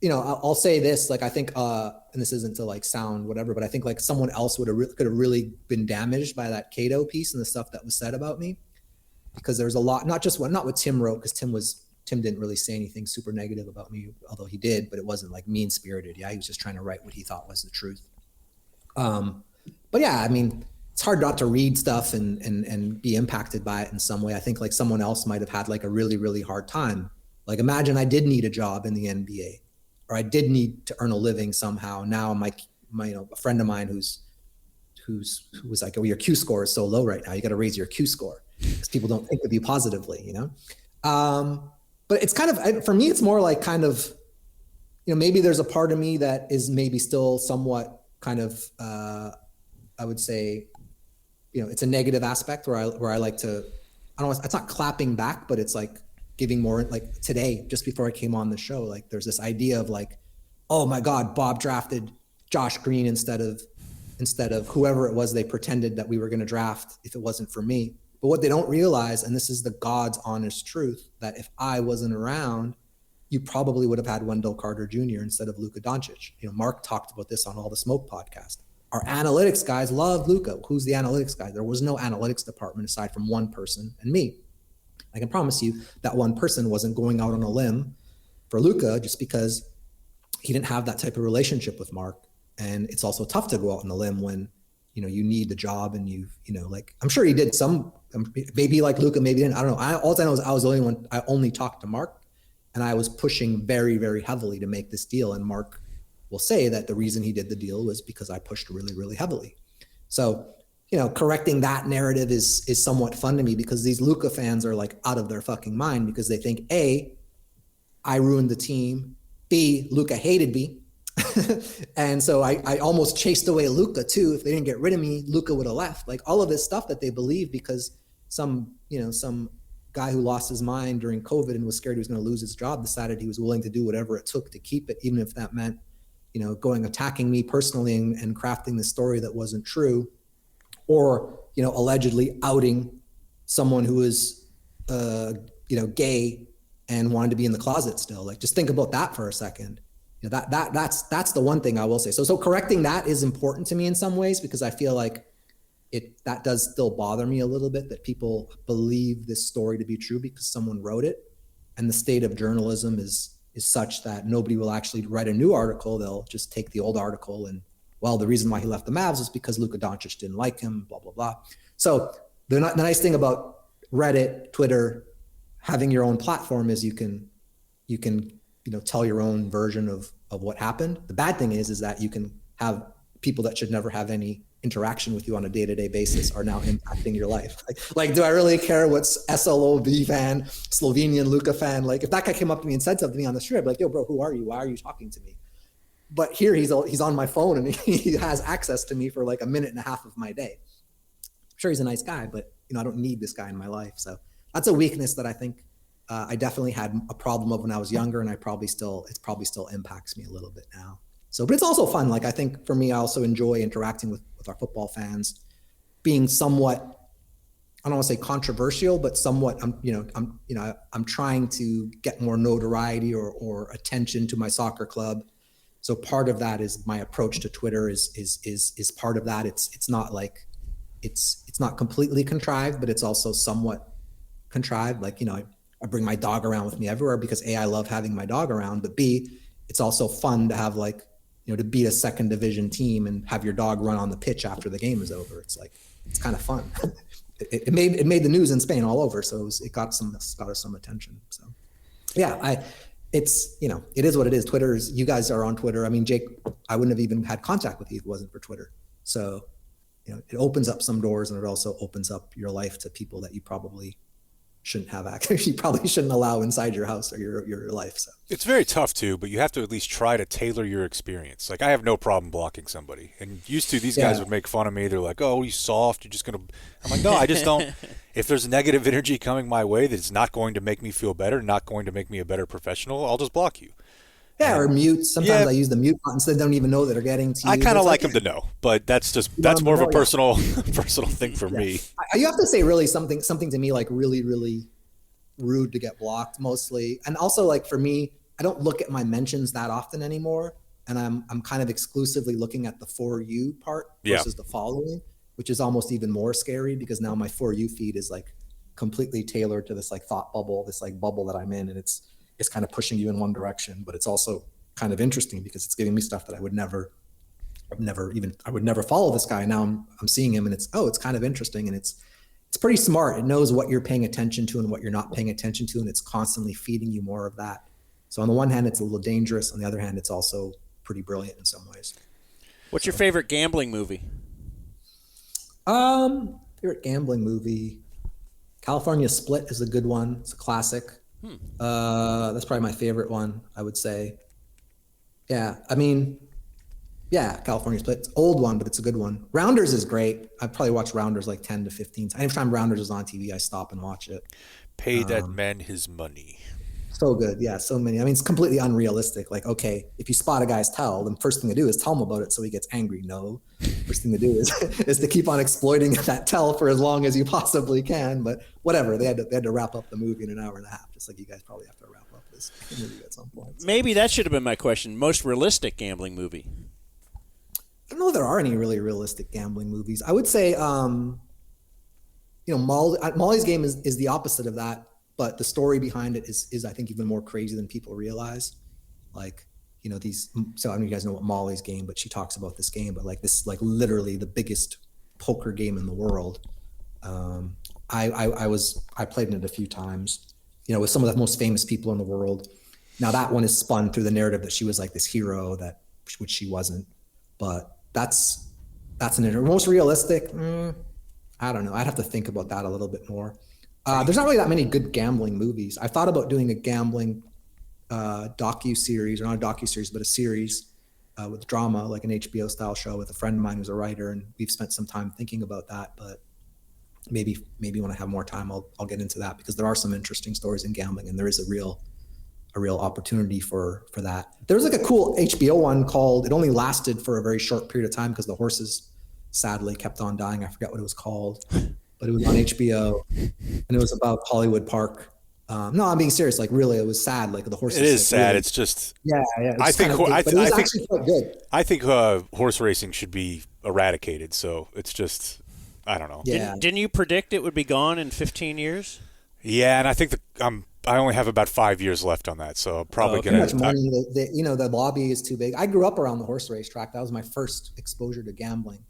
I'll say this, like I think, and this isn't to like sound whatever, but I think like someone else could have really been damaged by that Cato piece and the stuff that was said about me, because there's a lot, not what Tim wrote, because Tim didn't really say anything super negative about me, although he did, but it wasn't like mean spirited. Yeah, he was just trying to write what he thought was the truth. But yeah, I mean, it's hard not to read stuff and be impacted by it in some way. I think like someone else might have had like a really, really hard time. Like imagine I did need a job in the NBA, or I did need to earn a living somehow. Now my a friend of mine who was like, your Q score is so low right now. You got to raise your Q score because people don't think of you positively, But it's kind of, for me, it's more like kind of, maybe there's a part of me that is maybe still somewhat kind of, I would say, it's a negative aspect where I like to, I don't know, it's not clapping back, but it's like giving more, like today, just before I came on the show, like there's this idea of like oh my God, Bob drafted Josh Green instead of whoever it was they pretended that we were going to draft if it wasn't for me. But what they don't realize, and this is the God's honest truth, that if I wasn't around, you probably would have had Wendell Carter Jr. instead of Luka Doncic. Mark talked about this on All the Smoke podcast. Our analytics guys loved Luka. Who's the analytics guy? There was no analytics department aside from one person and me. I can promise you that one person wasn't going out on a limb for Luka just because he didn't have that type of relationship with Mark. And it's also tough to go out on a limb when, you need the job and I'm sure he did some, maybe like Luka, maybe didn't. I don't know. All I know is I was the only one, I only talked to Mark, and I was pushing very, very heavily to make this deal. And Mark will say that the reason he did the deal was because I pushed really, really heavily. So, correcting that narrative is somewhat fun to me because these Luka fans are like out of their fucking mind because they think A, I ruined the team. B, Luka hated me. And so I almost chased away Luka too. If they didn't get rid of me, Luka would have left. Like all of this stuff that they believe because some guy who lost his mind during COVID and was scared he was going to lose his job decided he was willing to do whatever it took to keep it, even if that meant, attacking me personally and crafting the story that wasn't true, or, allegedly outing someone who is, gay and wanted to be in the closet still. Like, just think about that for a second. That's the one thing I will say. So correcting that is important to me in some ways because I feel like that does still bother me a little bit that people believe this story to be true because someone wrote it, and the state of journalism is such that nobody will actually write a new article. They'll just take the old article and, well, the reason why he left the Mavs is because Luka Doncic didn't like him, blah, blah, blah. So the nice thing about Reddit, Twitter, having your own platform is you can tell your own version of what happened. The bad thing is that you can have people that should never have any interaction with you on a day-to-day basis are now impacting your life. Like, do I really care what's SLOV fan, Slovenian Luka fan? Like, if that guy came up to me and said something to me on the street, I'd be like, yo, bro, who are you? Why are you talking to me? But here he's on my phone and he has access to me for like a minute and a half of my day. I'm sure he's a nice guy, but I don't need this guy in my life. So that's a weakness that I think I definitely had a problem of when I was younger, and it probably still impacts me a little bit now. So, but it's also fun. Like, I think for me, I also enjoy interacting with our football fans, being somewhat, I don't want to say controversial, but somewhat, I'm trying to get more notoriety or attention to my soccer club. So part of that is my approach to Twitter is part of that. It's not like, it's not completely contrived, but it's also somewhat contrived. Like, I bring my dog around with me everywhere because A, I love having my dog around, but B, it's also fun to have like, to beat a second division team and have your dog run on the pitch after the game is over. It's like, it's kind of fun. It made the news in Spain all over. So it got us some attention. So yeah, it is what it is. You guys are on Twitter. I mean, Jake, I wouldn't have even had contact with you if it wasn't for Twitter. So, it opens up some doors, and it also opens up your life to people that you probably shouldn't have access. You probably shouldn't allow inside your house or your life. So it's very tough too, but you have to at least try to tailor your experience. Like, I have no problem blocking somebody, and used to these guys would make fun of me. They're like, "Oh, you soft. You're just gonna." I'm like, no, I just don't. If there's negative energy coming my way that's not going to make me feel better, not going to make me a better professional, I'll just block you. Yeah, or mute. Sometimes I use the mute button so they don't even know that they're getting to you. I kind of like them to know, but that's more of a personal thing for me. You have to say really something to me like really, really rude to get blocked mostly. And also, like, for me, I don't look at my mentions that often anymore, and I'm kind of exclusively looking at the For You part versus the following, which is almost even more scary because now my For You feed is like completely tailored to this like thought bubble, this like bubble that I'm in, and it's kind of pushing you in one direction, but it's also kind of interesting because it's giving me stuff that I would never follow this guy. Now I'm seeing him, and it's kind of interesting, and it's pretty smart. It knows what you're paying attention to and what you're not paying attention to, and it's constantly feeding you more of that. So on the one hand, it's a little dangerous. On the other hand, it's also pretty brilliant in some ways. What's your favorite gambling movie? Favorite gambling movie? California Split is a good one. It's a classic. That's probably my favorite one, I would say. Yeah, I mean, yeah, California Split. It's an old one, but it's a good one. Rounders is great. I probably watched Rounders like 10 to 15 times. Anytime Rounders is on TV, I stop and watch it. Pay that man his money. So good. Yeah, so many. I mean, it's completely unrealistic. Like, okay, if you spot a guy's tell, the first thing to do is tell him about it so he gets angry. No, first thing to do is to keep on exploiting that tell for as long as you possibly can. But whatever, they had to wrap up the movie in an hour and a half, just like you guys probably have to wrap up this movie at some point. So. Maybe that should have been my question. Most realistic gambling movie? I don't know if there are any really realistic gambling movies. I would say, Molly's Game is the opposite of that. But the story behind it is I think even more crazy than people realize. Like, so I don't know if you guys know what Molly's Game, but she talks about this game, but like this is like literally the biggest poker game in the world. I played in it a few times, with some of the most famous people in the world. Now that one is spun through the narrative that she was like this hero which she wasn't, but that's most realistic. I don't know. I'd have to think about that a little bit more. There's not really that many good gambling movies. I thought about doing a gambling docu-series, or not a docu-series, but a series with drama, like an HBO style show with a friend of mine who's a writer, and we've spent some time thinking about that. But maybe when I have more time, I'll get into that, because there are some interesting stories in gambling, and there is a real opportunity for that. There was like a cool HBO one called, it only lasted for a very short period of time because the horses sadly kept on dying. I forget what it was called. But it was on HBO, and it was about Hollywood Park. No, I'm being serious. Like, really, it was sad. Like, the horses. It is like, sad. really, it's just. Yeah. I think actually quite good. I think horse racing should be eradicated. So it's just, I don't know. Yeah. Didn't you predict it would be gone in 15 years? Yeah, and I think I only have about 5 years left on that, so I'm probably Too much money. The lobby is too big. I grew up around the horse racetrack. That was my first exposure to gambling.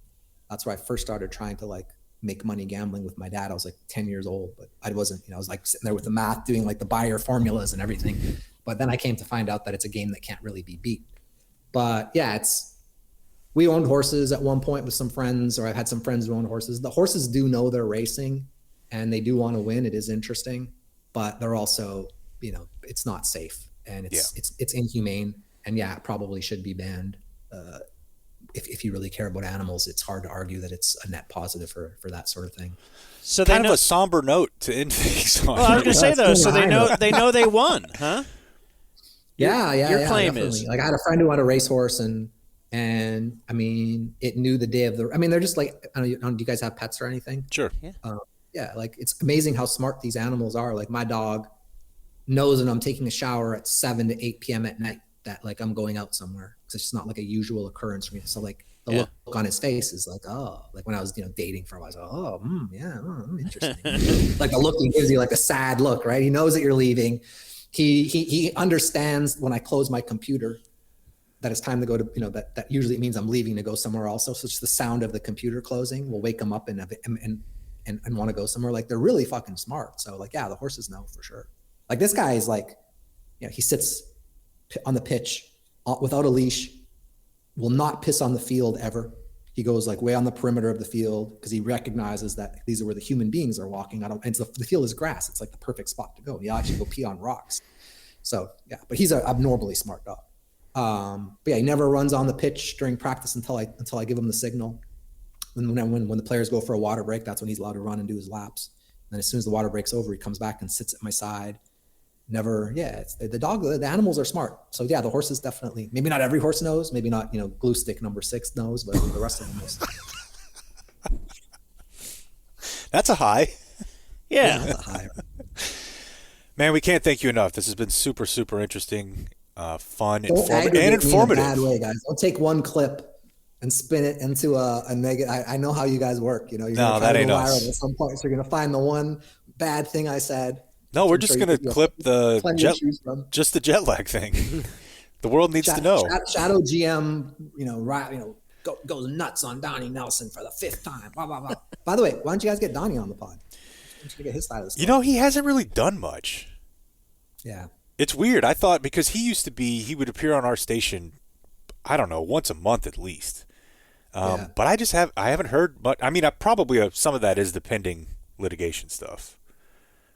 That's where I first started trying to make money gambling with my dad. I was like 10 years old, but I wasn't, I was like sitting there with the math, doing like the buyer formulas and everything. But then I came to find out that it's a game that can't really be beat. But yeah, we owned horses at one point with some friends, or I've had some friends who own horses. The horses do know they're racing and they do want to win. It is interesting, but they're also, it's not safe, and it's inhumane, and it probably should be banned. If you really care about animals, it's hard to argue that it's a net positive for that sort of thing. So kind of a somber note to end things on. Well, I was going to say though, so they know they won, huh? Yeah. Your claim definitely. is, like, I had a friend who had a racehorse, and I mean, it knew the day of the. I mean, they're just like, I don't know, do you guys have pets or anything? Sure. Yeah. Like, it's amazing how smart these animals are. Like, my dog knows that I'm taking a shower at 7 to 8 p.m. at night, that like I'm going out somewhere, because it's just not like a usual occurrence for me. So like the look on his face is like, oh, like when I was dating for a while, I was like, oh, interesting. Like the look he gives you, like a sad look, right? He knows that you're leaving. He understands when I close my computer that it's time to go to, that usually means I'm leaving to go somewhere else. So it's just the sound of the computer closing will wake him up and want to go somewhere. Like, they're really fucking smart. So like, yeah, the horses know for sure. Like, this guy is like, he sits on the pitch without a leash, will not piss on the field ever. He goes like way on the perimeter of the field, because he recognizes that these are where the human beings are walking. And the field is grass. It's like the perfect spot to go. He'll actually go pee on rocks. So yeah, but he's an abnormally smart dog. But yeah, he never runs on the pitch during practice until I give him the signal. When the players go for a water break, that's when he's allowed to run and do his laps. And as soon as the water break's over, he comes back and sits at my side. It's the animals are smart. So yeah, the horses definitely, maybe not every horse knows, maybe not, glue stick number 6 knows, but the rest of them knows. That's a high. Yeah. That's a high. Man, we can't thank you enough. This has been super, super interesting, fun, Don't informative. In a bad way, guys. Don't take one clip and spin it into a negative. I know how you guys work. You're no, that ain't us. At some point, so you're gonna find the one bad thing I said. No, we're just going to clip just the jet lag thing. The world needs to know. Shadow GM, goes nuts on Donnie Nelson for the 5th time. Blah, blah, blah. By the way, why don't you guys get Donnie on the pod? Why don't you get his side of the story? He hasn't really done much. Yeah. It's weird. I thought, because he would appear on our station, I don't know, once a month at least. But I haven't heard much. I mean, probably some of that is the pending litigation stuff.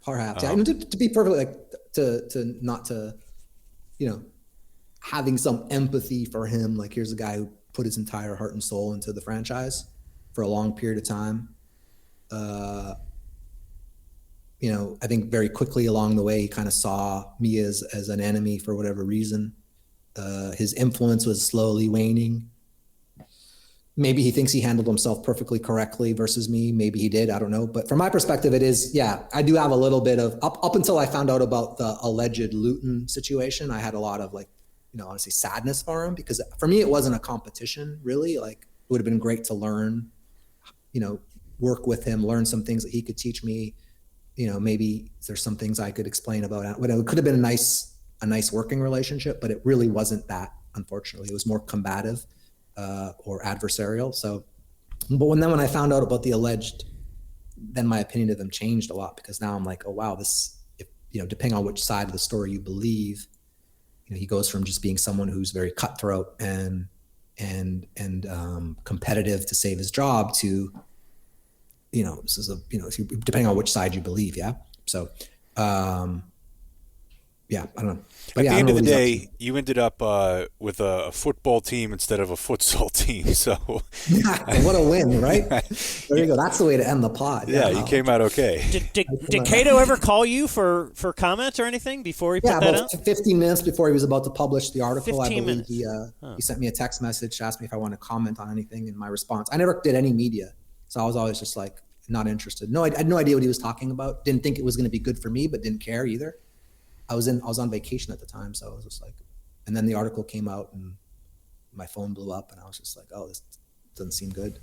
Perhaps. Yeah. To be perfectly to not to, having some empathy for him. Like, here's a guy who put his entire heart and soul into the franchise for a long period of time. I think very quickly along the way, he kind of saw me as an enemy for whatever reason. His influence was slowly waning. Maybe he thinks he handled himself perfectly correctly versus me. Maybe he did. I don't know. But from my perspective, it is, I do have a little bit of, up until I found out about the alleged Luton situation, I had a lot of honestly sadness for him, because for me, it wasn't a competition really. Like, it would have been great to learn, work with him, learn some things that he could teach me. Maybe there's some things I could explain about it. It could have been a nice working relationship, but it really wasn't that, unfortunately. It was more combative or adversarial. So, but when I found out about the alleged, then my opinion of them changed a lot, because now I'm like, oh wow, depending on which side of the story you believe, he goes from just being someone who's very cutthroat and competitive to save his job to, this is depending on which side you believe. Yeah. So, I don't know. But at the end of the day, you ended up with a football team instead of a futsal team. So what a win, right? There you go. That's the way to end the pod. Yeah, you came out okay. Did Cato ever call you for comments or anything before he put that out? 15 minutes before he was about to publish the article, I believe minutes. He sent me a text message, asked me if I want to comment on anything, and my response, I never did any media. So I was always just like, not interested. No, I had no idea what he was talking about. Didn't think it was going to be good for me, but didn't care either. I was on vacation at the time, so I was just like, and then the article came out and my phone blew up, and I was just like, oh, this doesn't seem good.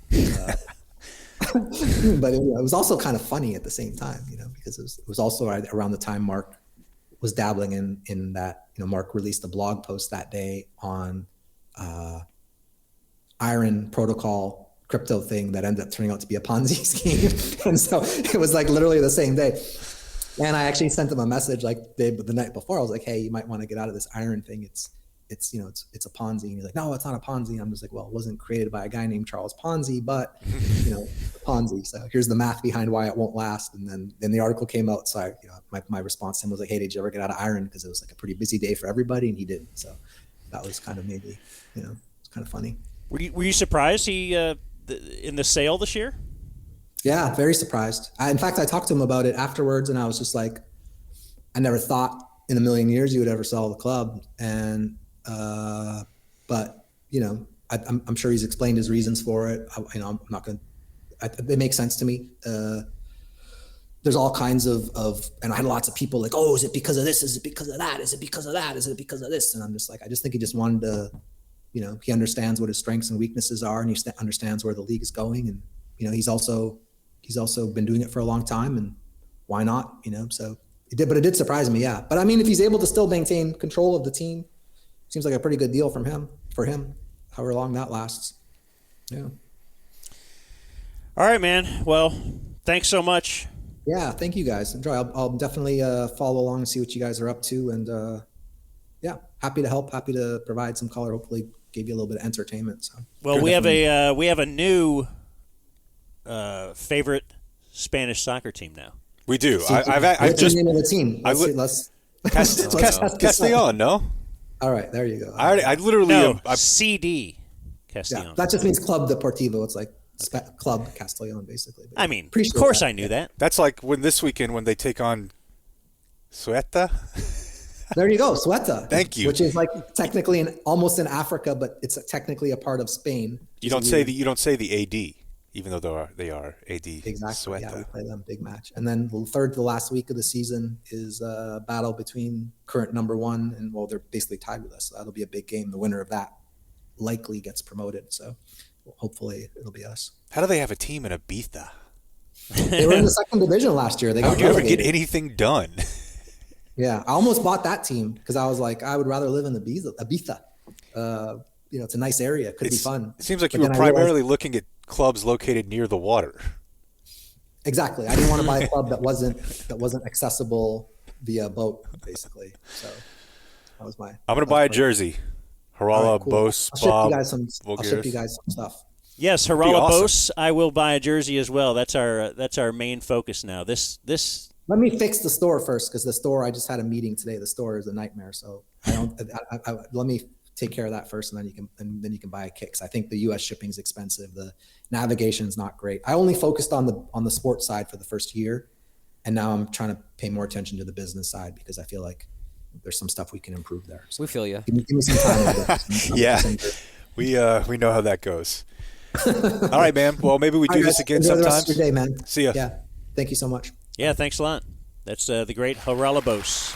But it was also kind of funny at the same time, because it was also around the time Mark was dabbling in that. Mark released a blog post that day on Iron Protocol crypto thing that ended up turning out to be a Ponzi scheme, and so it was like literally the same day. And I actually sent him a message the night before. I was like, hey, you might want to get out of this Iron thing. It's a Ponzi. And he's like, no, it's not a Ponzi. And I'm just like, well, it wasn't created by a guy named Charles Ponzi, but Ponzi. So here's the math behind why it won't last. And then the article came out. So my response to him was like, hey, did you ever get out of Iron? Because it was like a pretty busy day for everybody, and he didn't. So that was kind of maybe, it's kind of funny. Were you surprised he in the sale this year? Yeah, very surprised. In fact, I talked to him about it afterwards, and I was just like, I never thought in a million years you would ever sell the club. And, but I'm sure he's explained his reasons for it. I'm not going to, it makes sense to me. There's all kinds of, and I had lots of people like, oh, is it because of this? Is it because of that? Is it because of that? Is it because of this? And I'm just like, I just think he just wanted to, he understands what his strengths and weaknesses are, and he understands where the league is going. And, he's also been doing it for a long time, and why not, so but it did surprise me. Yeah. But I mean, if he's able to still maintain control of the team, seems like a pretty good deal for him, however long that lasts. Yeah. All right, man. Well, thanks so much. Yeah. Thank you guys. Enjoy. I'll definitely follow along and see what you guys are up to. And happy to help, happy to provide some color, hopefully give you a little bit of entertainment. So, well, we have a new favorite Spanish soccer team now. We do. What's the name of the team? Let's Castellon, no? All right, there you go. I literally CD Castellon. Yeah, that just means Club Deportivo. It's like Club Castellon, basically. But I mean, of course I knew that. That's like this weekend when they take on Ceuta. There you go, Ceuta. Thank you. Which is like technically almost in Africa, but it's technically a part of Spain. You don't say the AD. Even though they are AD. Exactly. Ceuta. Yeah, we play them, big match. And then the third to the last week of the season is a battle between current number one and, well, they're basically tied with us. So that'll be a big game. The winner of that likely gets promoted. So hopefully it'll be us. How do they have a team in Ibiza? They were in the second division last year. How would you ever get anything done? Yeah, I almost bought that team because I was like, I would rather live in Ibiza. It's a nice area. It could be fun. It seems like you were primarily looking at clubs located near the water. Exactly. I didn't want to buy a club that wasn't accessible via boat, basically. So that was my. I'm going to buy a jersey. Haralabos Voulgaris. I'll ship you guys some stuff. Yes, Haralabos. Awesome. I will buy a jersey as well. That's our main focus now. This. Let me fix the store first, because the store, I just had a meeting today. The store is a nightmare. So let me take care of that first, and then you can buy a kit. 'Cause I think the U.S. shipping is expensive. The navigation is not great. I only focused on the sports side for the first year, And now I'm trying to pay more attention to the business side because I feel like there's some stuff we can improve there. So We feel you. give me some time. Yeah, we know how that goes. All right, man. Well, maybe we do this again Enjoy the sometime. rest of your day, man. See ya. Yeah. Thank you so much. Yeah, thanks a lot. That's the great Haralabos.